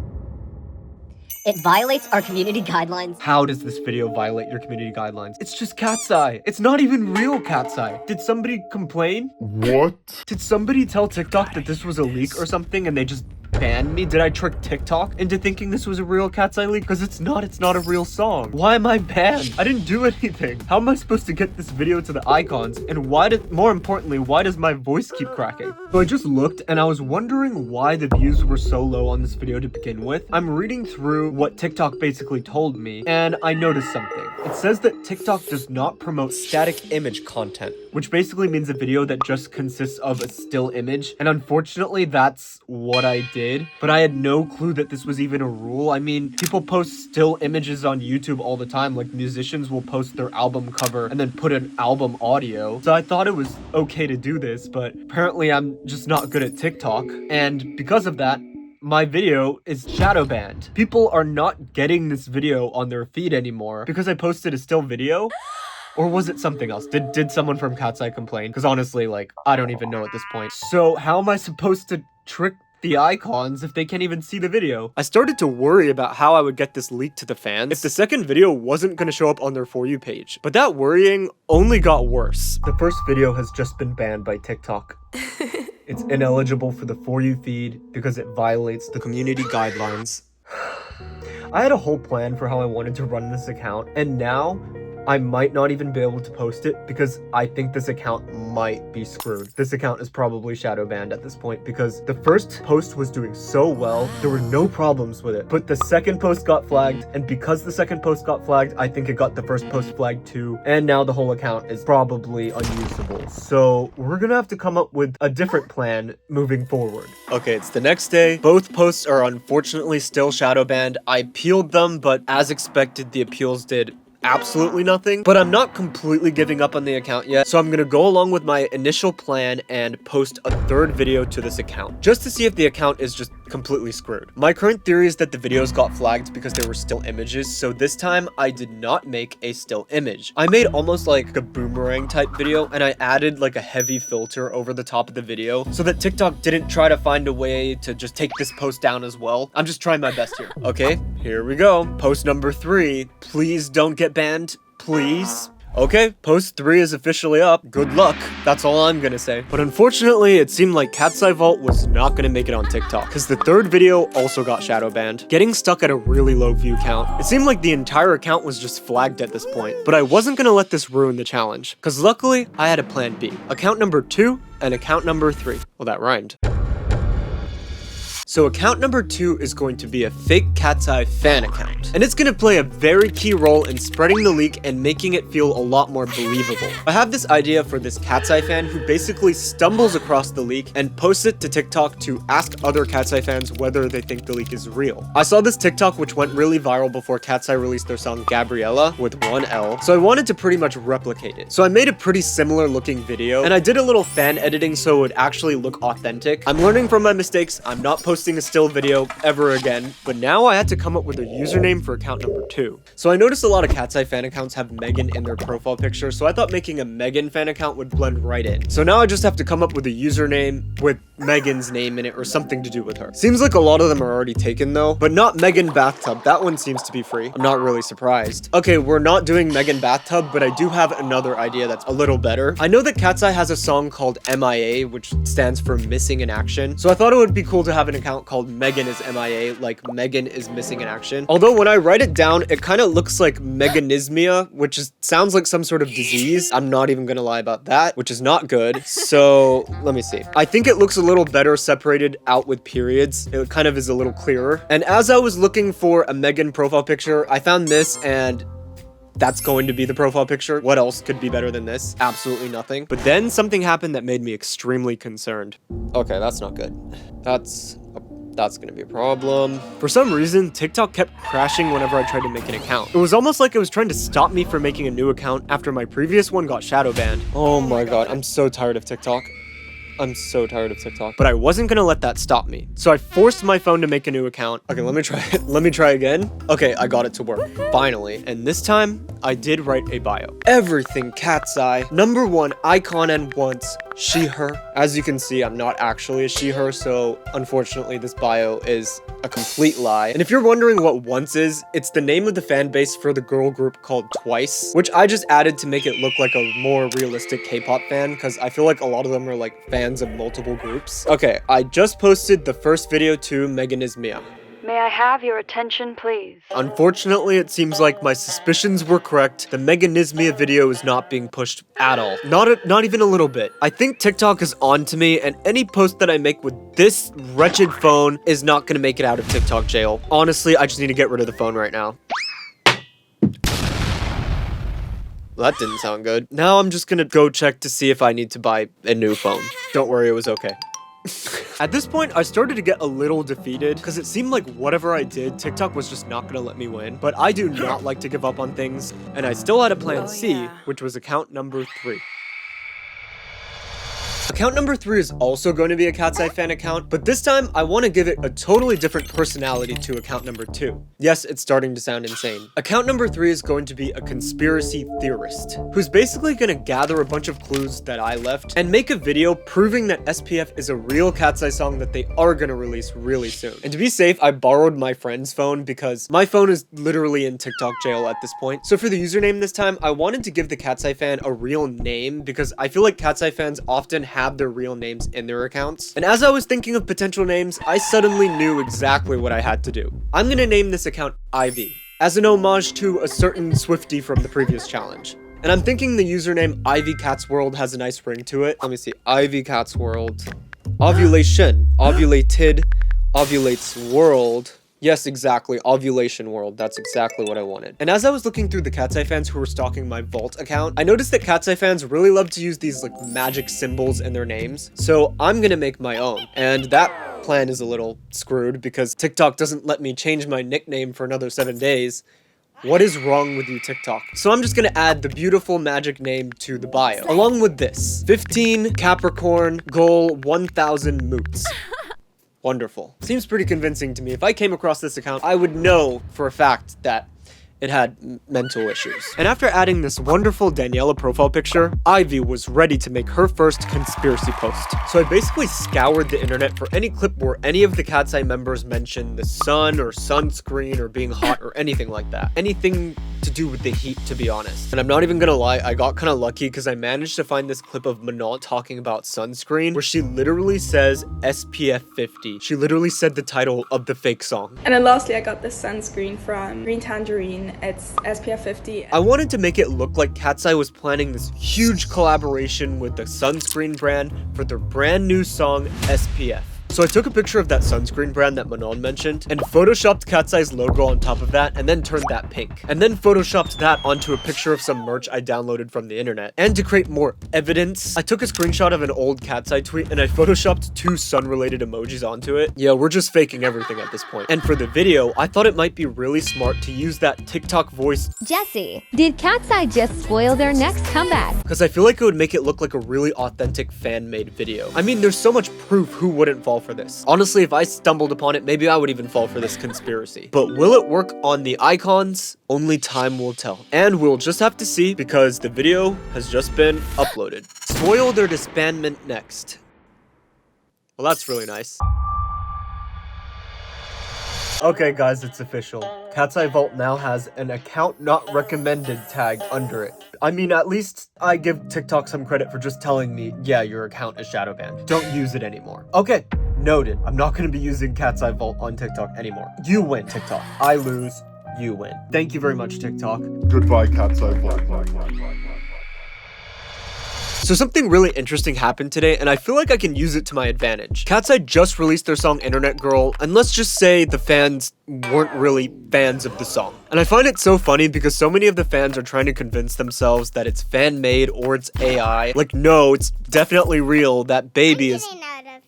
It violates our community guidelines. How does this video violate your community guidelines? It's just Katseye. It's not even real Katseye. Did somebody complain? What? Did somebody tell TikTok that this was a leak or something and they just banned me? Did I trick TikTok into thinking this was a real Katseye leak? Because it's not a real song. Why am I banned? I didn't do anything. How am I supposed to get this video to the Eyekons? And more importantly, why does my voice keep cracking? So I just looked and I was wondering why the views were so low on this video to begin with. I'm reading through what TikTok basically told me and I noticed something. It says that TikTok does not promote static image content, which basically means a video that just consists of a still image. And unfortunately, that's what I did. But I had no clue that this was even a rule. I mean, people post still images on YouTube all the time. Like musicians will post their album cover and then put an album audio. So I thought it was okay to do this, but apparently I'm just not good at TikTok. And because of that, my video is shadow banned. People are not getting this video on their feed anymore because I posted a still video. Or was it something else? Did someone from Katseye complain? Because honestly, like, I don't even know at this point. So how am I supposed to trick the Eyekons if they can't even see the video? I started to worry about how I would get this leaked to the fans if the second video wasn't going to show up on their For You page. But that worrying only got worse. The first video has just been banned by TikTok. It's ineligible for the For You feed because it violates the community guidelines. I had a whole plan for how I wanted to run this account, and now I might not even be able to post it because I think this account might be screwed. This account is probably shadow banned at this point because the first post was doing so well, there were no problems with it. But the second post got flagged, and because the second post got flagged, I think it got the first post flagged too, and now the whole account is probably unusable. So we're gonna have to come up with a different plan moving forward. Okay, it's the next day. Both posts are unfortunately still shadow banned. I appealed them, but as expected, the appeals did absolutely nothing. But I'm not completely giving up on the account yet, so I'm gonna go along with my initial plan and post a third video to this account, just to see if the account is just completely screwed. My current theory is that the videos got flagged because they were still images, so this time I did not make a still image. I made almost like a boomerang type video, and I added like a heavy filter over the top of the video so that TikTok didn't try to find a way to just take this post down as well. I'm just trying my best here. Okay, here we go. Post number 3. Please don't get banned, please. Okay, post 3 is officially up. Good luck. That's all I'm gonna say. But unfortunately, it seemed like Katseye Vault was not gonna make it on TikTok because the third video also got shadow banned, getting stuck at a really low view count. It seemed like the entire account was just flagged at this point, but I wasn't gonna let this ruin the challenge because luckily I had a plan B. Account number 2 and account number 3. Well, that rhymed. So account number 2 is going to be a fake Katseye fan account, and it's going to play a very key role in spreading the leak and making it feel a lot more believable. I have this idea for this Katseye fan who basically stumbles across the leak and posts it to TikTok to ask other Katseye fans whether they think the leak is real. I saw this TikTok which went really viral before Katseye released their song Gabriela with 1 L, so I wanted to pretty much replicate it. So I made a pretty similar looking video, and I did a little fan editing so it would actually look authentic. I'm learning from my mistakes. I'm not posting a still video ever again, but now I had to come up with a username for account number 2. So I noticed a lot of Katseye fan accounts have Megan in their profile picture, so I thought making a Megan fan account would blend right in. So now I just have to come up with a username with Megan's name in it or something to do with her. Seems like a lot of them are already taken though, but not Megan Bathtub. That one seems to be free. I'm not really surprised. Okay, we're not doing Megan Bathtub, but I do have another idea that's a little better. I know that Katseye has a song called MIA, which stands for Missing in Action, so I thought it would be cool to have an account called Megan is MIA, like Megan is missing in action. Although when I write it down, it kind of looks like meganismia, which sounds like some sort of disease. I'm not even gonna lie about that, which is not good. So let me see. I think it looks a little better separated out with periods. It kind of is a little clearer. And as I was looking for a Megan profile picture, I found this, and that's going to be the profile picture. What else could be better than this? Absolutely nothing. But then something happened that made me extremely concerned. Okay, that's not good. That's gonna be a problem. For some reason, TikTok kept crashing whenever I tried to make an account. It was almost like it was trying to stop me from making a new account after my previous one got shadow banned. Oh my god, I'm so tired of TikTok. I'm so tired of TikTok. But I wasn't gonna let that stop me. So I forced my phone to make a new account. Okay, let me try it. Let me try again. Okay, I got it to work. Finally. And this time, I did write a bio. Everything Katseye. Number 1 icon and once she, her. As you can see, I'm not actually a she, her, so unfortunately this bio is a complete lie. And if you're wondering what once is, it's the name of the fan base for the girl group called Twice, which I just added to make it look like a more realistic K-pop fan, because I feel like a lot of them are like fans of multiple groups. Okay, I just posted the first video to Meganismia. May I have your attention, please? Unfortunately, it seems like my suspicions were correct. The Meganismia video is not being pushed at all. Not even a little bit. I think TikTok is on to me, and any post that I make with this wretched phone is not gonna make it out of TikTok jail. Honestly, I just need to get rid of the phone right now. Well, that didn't sound good. Now I'm just gonna go check to see if I need to buy a new phone. Don't worry, it was okay. At this point, I started to get a little defeated because it seemed like whatever I did, TikTok was just not gonna let me win. But I do not like to give up on things, and I still had a plan C, which was account number 3. Account number 3 is also going to be a Katseye fan account, but this time I want to give it a totally different personality to account number 2. Yes, it's starting to sound insane. Account number 3 is going to be a conspiracy theorist, who's basically going to gather a bunch of clues that I left and make a video proving that SPF is a real Katseye song that they are going to release really soon. And to be safe, I borrowed my friend's phone because my phone is literally in TikTok jail at this point. So for the username this time, I wanted to give the Katseye fan a real name because I feel like Katseye fans often have their real names in their accounts. And as I was thinking of potential names, I suddenly knew exactly what I had to do. I'm gonna name this account Ivy, as an homage to a certain Swiftie from the previous challenge. And I'm thinking the username Ivy Cats World has a nice ring to it. Let me see, Ivy Cats World. Ovulation, ovulated, ovulates world. Yes, exactly, ovulation world. That's exactly what I wanted. And as I was looking through the Katseye fans who were stalking my vault account, I noticed that Katseye fans really love to use these like magic symbols in their names. So I'm gonna make my own. And that plan is a little screwed because TikTok doesn't let me change my nickname for another 7 days. What is wrong with you, TikTok? So I'm just gonna add the beautiful magic name to the bio, along with this. 15 Capricorn, goal 1000 moots. Wonderful. Seems pretty convincing to me. If I came across this account, I would know for a fact that it had mental issues. And after adding this wonderful Daniela profile picture, Ivy was ready to make her first conspiracy post. So I basically scoured the internet for any clip where any of the Katseye members mentioned the sun or sunscreen or being hot or anything like that. Anything to do with the heat, to be honest. And I'm not even gonna lie, I got kind of lucky because I managed to find this clip of Manon talking about sunscreen where she literally says SPF 50. She literally said the title of the fake song. And then lastly, I got this sunscreen from Green Tangerine. It's SPF 50. I wanted to make it look like Katseye was planning this huge collaboration with the sunscreen brand for their brand new song SPF. So I took a picture of that sunscreen brand that Manon mentioned and photoshopped Katseye's logo on top of that and then turned that pink. And then photoshopped that onto a picture of some merch I downloaded from the internet. And to create more evidence, I took a screenshot of an old Katseye tweet and I photoshopped 2 sun-related emojis onto it. Yeah, we're just faking everything at this point. And for the video, I thought it might be really smart to use that TikTok voice. Jesse, did Katseye just spoil their next comeback? Because I feel like it would make it look like a really authentic fan-made video. I mean, there's so much proof who wouldn't fall for this. Honestly, if I stumbled upon it, maybe I would even fall for this conspiracy. But will it work on the Eyekons? Only time will tell. And we'll just have to see because the video has just been uploaded. Spoil their disbandment next. Well, that's really nice. Okay guys, it's official. Katseye Vault now has an account not recommended tag under it. I mean, at least I give TikTok some credit for just telling me, yeah, your account is shadow banned. Don't use it anymore. Okay, noted. I'm not gonna be using Katseye Vault on TikTok anymore. You win, TikTok. I lose, you win. Thank you very much, TikTok. Goodbye, Katseye Vault. So something really interesting happened today, and I feel like I can use it to my advantage. Katseye just released their song Internet Girl, and let's just say the fans weren't really fans of the song. And I find it so funny because so many of the fans are trying to convince themselves that it's fan-made or it's AI. Like, no, it's definitely real. That baby is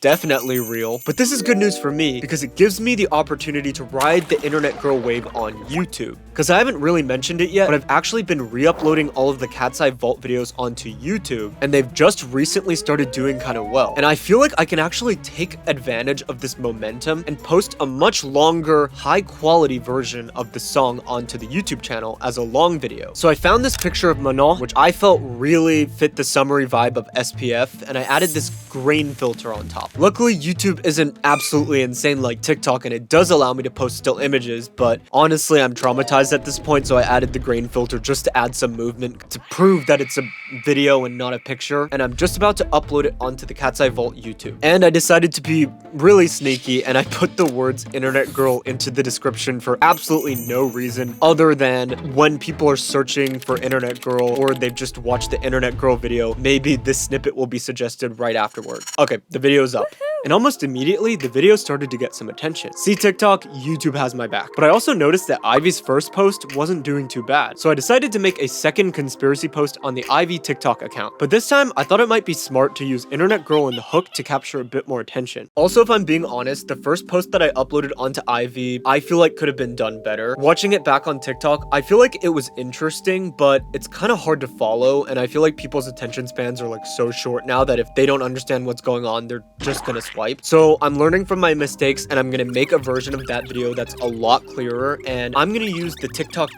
definitely real. But this is good news for me because it gives me the opportunity to ride the Internet Girl wave on YouTube. Because I haven't really mentioned it yet, but I've actually been re-uploading all of the Katseye Vault videos onto YouTube, and they've just recently started doing kind of well. And I feel like I can actually take advantage of this momentum and post a much longer, high-quality version of the song onto the YouTube channel as a long video. So I found this picture of Manon, which I felt really fit the summery vibe of SPF, and I added this grain filter on top. Luckily, YouTube isn't absolutely insane like TikTok, and it does allow me to post still images, but honestly, I'm traumatized at this point, so I added the grain filter just to add some movement to prove that it's a video and not a picture, and I'm just about to upload it onto the Katseye Vault YouTube. And I decided to be really sneaky, and I put the words Internet Girl into the description for absolutely no reason other than when people are searching for Internet Girl or they've just watched the Internet Girl video, maybe this snippet will be suggested right afterward. Okay, the video's up. And almost immediately, the video started to get some attention. See TikTok, YouTube has my back. But I also noticed that Ivy's first post wasn't doing too bad. So I decided to make a second conspiracy post on the Ivy TikTok account. But this time, I thought it might be smart to use Internet Girl in the hook to capture a bit more attention. Also, if I'm being honest, the first post that I uploaded onto Ivy, I feel like could have been done better. Watching it back on TikTok, I feel like it was interesting, but it's kind of hard to follow. And I feel like people's attention spans are like so short now that if they don't understand what's going on, they're just gonna swipe. So I'm learning from my mistakes, and I'm gonna make a version of that video that's a lot clearer, and I'm gonna use the TikTok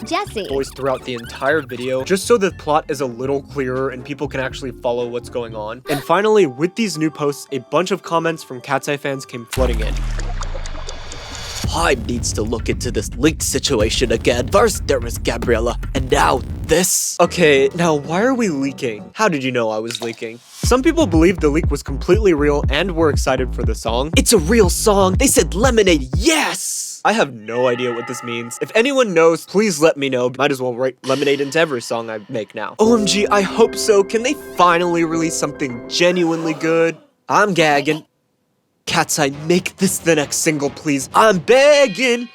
voice throughout the entire video just so the plot is a little clearer and people can actually follow what's going on. And finally, with these new posts, a bunch of comments from Katseye fans came flooding in. Hyde needs to look into this leaked situation again. First there was Gabriela, and now this. Okay, now why are we leaking? How did you know I was leaking? Some people believe the leak was completely real and were excited for the song. It's a real song. They said lemonade, yes! I have no idea what this means. If anyone knows, please let me know. Might as well write lemonade into every song I make now. OMG, I hope so. Can they finally release something genuinely good? I'm gagging. Katseye, make this the next single, please. I'm begging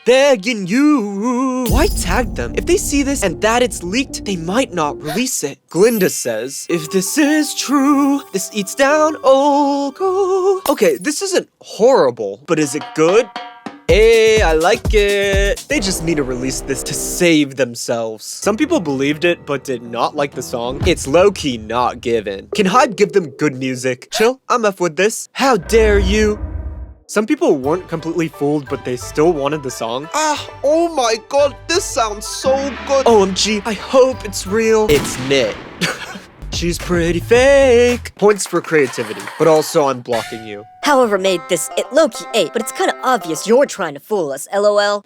you. Why tag them? If they see this and that it's leaked, they might not release it. Glinda says, if this is true, this eats down old gold. Okay, this isn't horrible, but is it good? Hey, I like it. They just need to release this to save themselves. Some people believed it, but did not like the song. It's low-key not given. Can Hype give them good music? Chill, I'm F with this. How dare you? Some people weren't completely fooled, but they still wanted the song. Oh my god, this sounds so good. OMG, I hope it's real. It's Knit. She's pretty fake. Points for creativity, but also I'm blocking you. However made this, it low-key ate, but it's kinda obvious you're trying to fool us, LOL.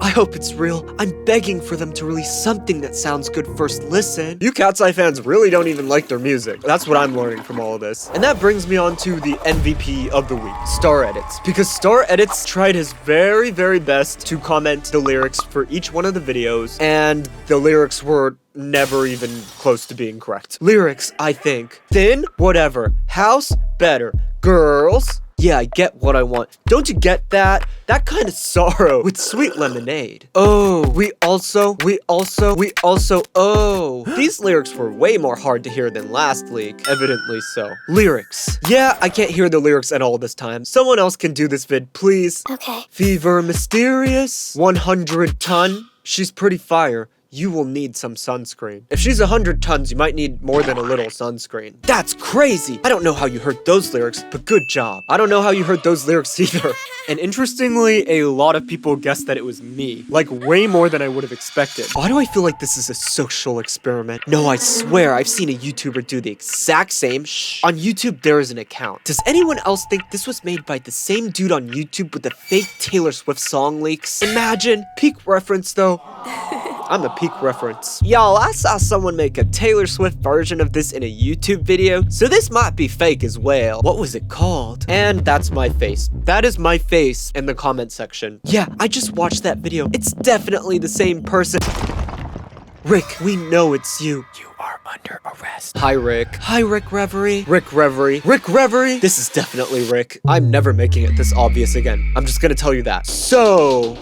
I hope it's real. I'm begging for them to release something that sounds good first listen. You Katseye fans really don't even like their music. That's what I'm learning from all of this. And that brings me on to the MVP of the week, Star Edits. Because Star Edits tried his very, very best to comment the lyrics for each one of the videos, and the lyrics were never even close to being correct. Lyrics, I think. Thin, whatever. House, better. Girls, yeah, I get what I want. Don't you get that? That kind of sorrow with sweet lemonade. Oh, we also, oh. These lyrics were way more hard to hear than last leak. Evidently so. Lyrics. Yeah, I can't hear the lyrics at all this time. Someone else can do this vid, please. Okay. Fever mysterious. 100 ton. She's pretty fire. You will need some sunscreen. If she's 100 tons, you might need more than a little sunscreen. That's crazy. I don't know how you heard those lyrics, but good job. I don't know how you heard those lyrics either. And interestingly, a lot of people guessed that it was me. Like, way more than I would have expected. Why do I feel like this is a social experiment? No, I swear I've seen a YouTuber do the exact same. Shh. On YouTube, there is an account. Does anyone else think this was made by the same dude on YouTube with the fake Taylor Swift song leaks? Imagine. Peak reference, though. I'm a peak reference. Y'all, I saw someone make a Taylor Swift version of this in a YouTube video, so this might be fake as well. What was it called? And that's my face. That is my face in the comment section. Yeah, I just watched that video. It's definitely the same person. Rick, we know it's you. You are under arrest. Hi, Rick. Hi, Rick Reverie. Rick Reverie. Rick Reverie. This is definitely Rick. I'm never making it this obvious again. I'm just gonna tell you that. So,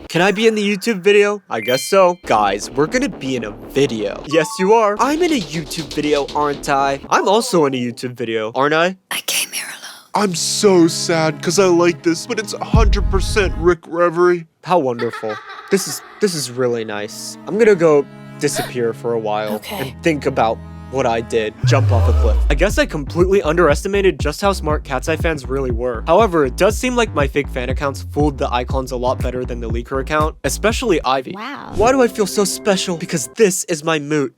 can I be in the YouTube video? I guess so. Guys, we're gonna be in a video. Yes, you are. I'm in a YouTube video, aren't I? I'm also in a YouTube video, aren't I? I came here alone. I'm so sad because I like this, but it's 100% Rick Reverie. How wonderful. This is really nice. I'm gonna go disappear for a while and think about what I did. Jump off a cliff. I guess I completely underestimated just how smart Katseye fans really were. However, it does seem like my fake fan accounts fooled the Eyekons a lot better than the leaker account, especially Ivy. Wow. Why do I feel so special? Because this is my moot.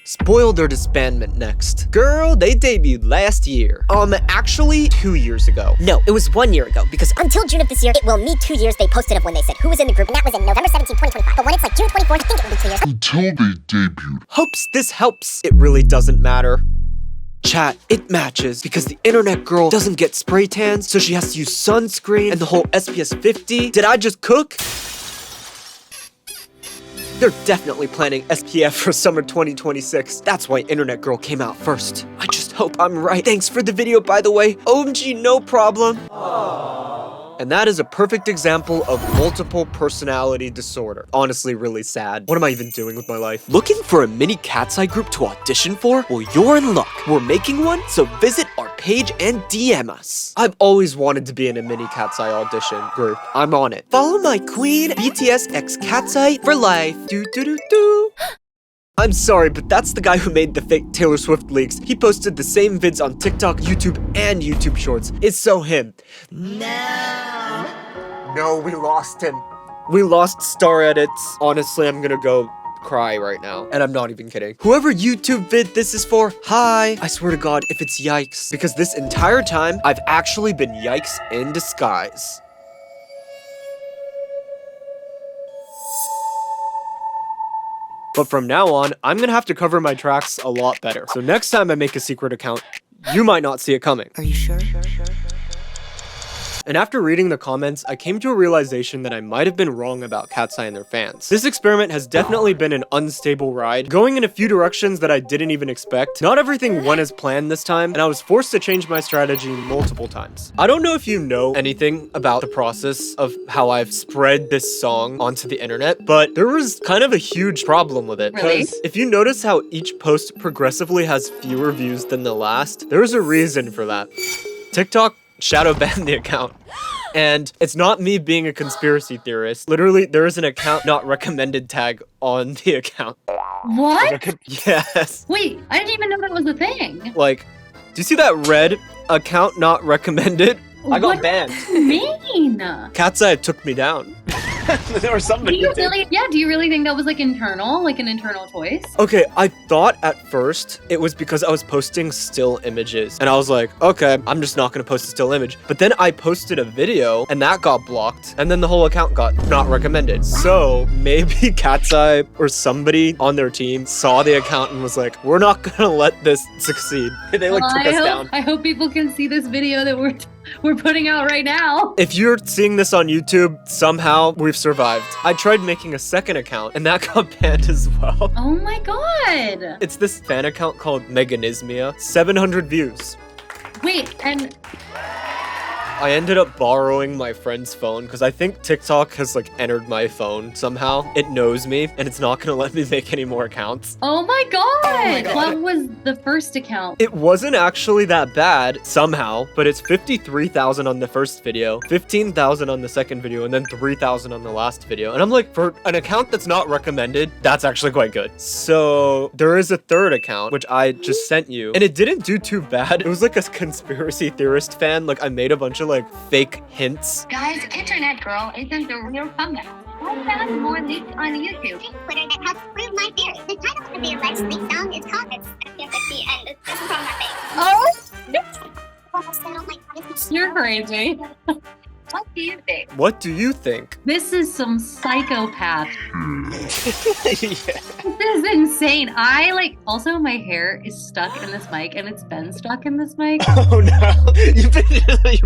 Spoiled or disbandment next. Girl, they debuted last year. Actually 2 years ago. No, it was 1 year ago, because Until June of this year, it will meet 2 years they posted of when they said who was in the group, and that was in November 17, 2025. But when it's like June 24th, I think it will be 2 years. Until they debuted. Hopes this helps. It really doesn't matter. Chat, it matches because the internet girl doesn't get spray tans, so she has to use sunscreen and the whole SPS 50. Did I just cook? They're definitely planning SPF for summer 2026. That's why Internet Girl came out first. I just hope I'm right. Thanks for the video, by the way. OMG, no problem. And that is a perfect example of multiple personality disorder. Honestly, really sad. What am I even doing with my life? Looking for a mini Katseye group to audition for? Well, you're in luck. We're making one, so visit our page and DM us. I've always wanted to be in a mini Katseye audition group. I'm on it. Follow my queen, BTS x Katseye for life. Do do do do. I'm sorry, but that's the guy who made the fake Taylor Swift leaks. He posted the same vids on TikTok, YouTube, and YouTube Shorts. It's so him. No, we lost him. We lost Star Edits. Honestly, I'm gonna go cry right now. And I'm not even kidding. Whoever YouTube vid this is for, hi. I swear to God, if it's yikes. Because this entire time, I've actually been yikes in disguise. But from now on, I'm gonna have to cover my tracks a lot better. So next time I make a secret account, you might not see it coming. Are you sure? And after reading the comments, I came to a realization that I might have been wrong about Katseye and their fans. This experiment has definitely been an unstable ride, going in a few directions that I didn't even expect. Not everything went as planned this time, and I was forced to change my strategy multiple times. I don't know if you know anything about the process of how I've spread this song onto the internet, but there was kind of a huge problem with it. Really? Because if you notice how each post progressively has fewer views than the last, there's a reason for that. TikTok shadow banned the account. And it's not me being a conspiracy theorist. Literally, there is an account not recommended tag on the account. What? Yes. Wait, I didn't even know that was a thing. Like, do you see that red account not recommended? I got banned. What do you mean? Katseye took me down. There was somebody Do you really think that was like internal? Like an internal choice? Okay, I thought at first it was because I was posting still images. And I was like, okay, I'm just not gonna post a still image. But then I posted a video and that got blocked. And then the whole account got not recommended. So maybe Katseye or somebody on their team saw the account and was like, we're not gonna let this succeed. They like took us down. I hope people can see this video that we're putting out right now. If you're seeing this on YouTube, somehow we've survived. I tried making a second account and that got banned as well. Oh my god. It's this fan account called Meganismia. 700 views. Wait, and I ended up borrowing my friend's phone because I think TikTok has like entered my phone somehow. It knows me and it's not gonna let me make any more accounts. oh my god. What was the first account? It wasn't actually that bad somehow, but it's 53,000 on the first video, 15,000 on the second video, and then 3,000 on the last video. And I'm like, for an account that's not recommended, that's actually quite good. So there is a third account, which I just sent you, and it didn't do too bad. It was like a conspiracy theorist fan. Like I made a bunch of like fake hints. Guys, Internet Girl isn't the real comeback. I found more leaks on YouTube. Twitter that helps prove my theory. The title of the alleged leak song is called It's SPF50 and this is on my face. Oh, you're crazy. What do you think? What do you think? This is some psychopath. This is insane. Also my hair is stuck in this mic and it's been stuck in this mic. Oh no. You've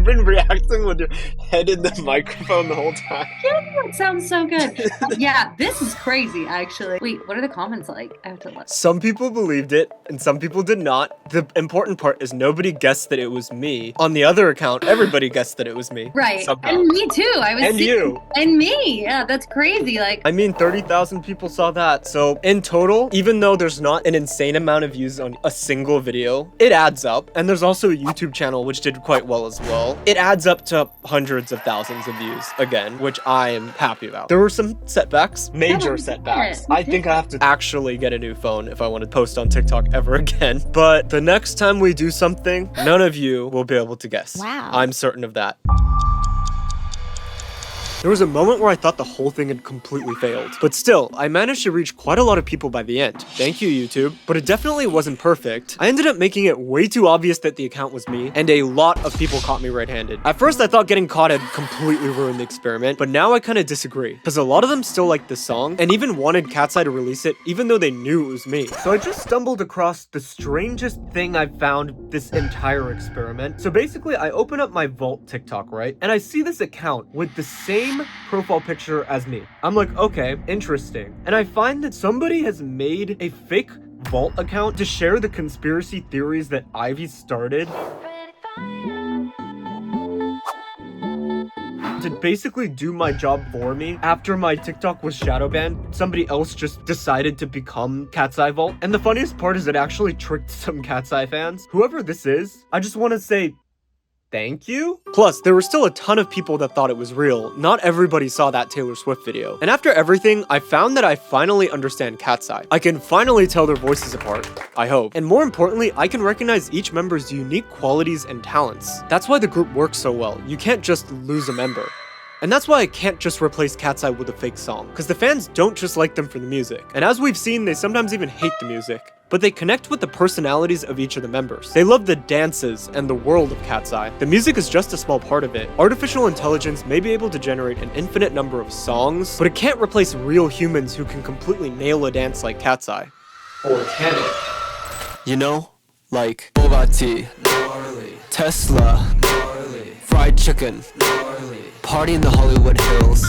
been reacting with your head in the microphone the whole time. Yeah, it sounds so good. Yeah, this is crazy actually. Wait, what are the comments like? I have to look. Some people believed it and some people did not. The important part is nobody guessed that it was me. On the other account, everybody guessed that it was me. Right. Somehow. And me too. And you. And me. Yeah, that's crazy. I mean, 30,000 people saw that. So in total, even though there's not an insane amount of views on a single video, it adds up. And there's also a YouTube channel which did quite well as well. It adds up to hundreds of thousands of views again, which I am happy about. There were some setbacks, major setbacks. I think I have to actually get a new phone if I want to post on TikTok ever again. But the next time we do something, none of you will be able to guess. Wow. I'm certain of that. There was a moment where I thought the whole thing had completely failed. But still, I managed to reach quite a lot of people by the end. Thank you, YouTube. But it definitely wasn't perfect. I ended up making it way too obvious that the account was me, and a lot of people caught me red-handed. At first, I thought getting caught had completely ruined the experiment, but now I kind of disagree. Because a lot of them still liked the song, and even wanted Katseye to release it, even though they knew it was me. So I just stumbled across the strangest thing I've found this entire experiment. So basically, I open up my Vault TikTok, right? And I see this account with the same profile picture as me. I'm like, okay, interesting. And I find that somebody has made a fake Vault account to share the conspiracy theories that Ivy started. To basically do my job for me. After my TikTok was shadow banned, somebody else just decided to become Katseye Vault. And the funniest part is it actually tricked some Katseye fans. Whoever this is, I just want to say thank you? Plus, there were still a ton of people that thought it was real. Not everybody saw that Taylor Swift video. And after everything, I found that I finally understand Katseye. I can finally tell their voices apart, I hope. And more importantly, I can recognize each member's unique qualities and talents. That's why the group works so well. You can't just lose a member. And that's why I can't just replace Katseye with a fake song, because the fans don't just like them for the music. And as we've seen, they sometimes even hate the music. But they connect with the personalities of each of the members. They love the dances and the world of Katseye. The music is just a small part of it. Artificial intelligence may be able to generate an infinite number of songs, but it can't replace real humans who can completely nail a dance like Katseye. Or can it? You know, like boba tea, Gnarly. Tesla, Gnarly. Fried chicken, Gnarly. Party in the Hollywood Hills.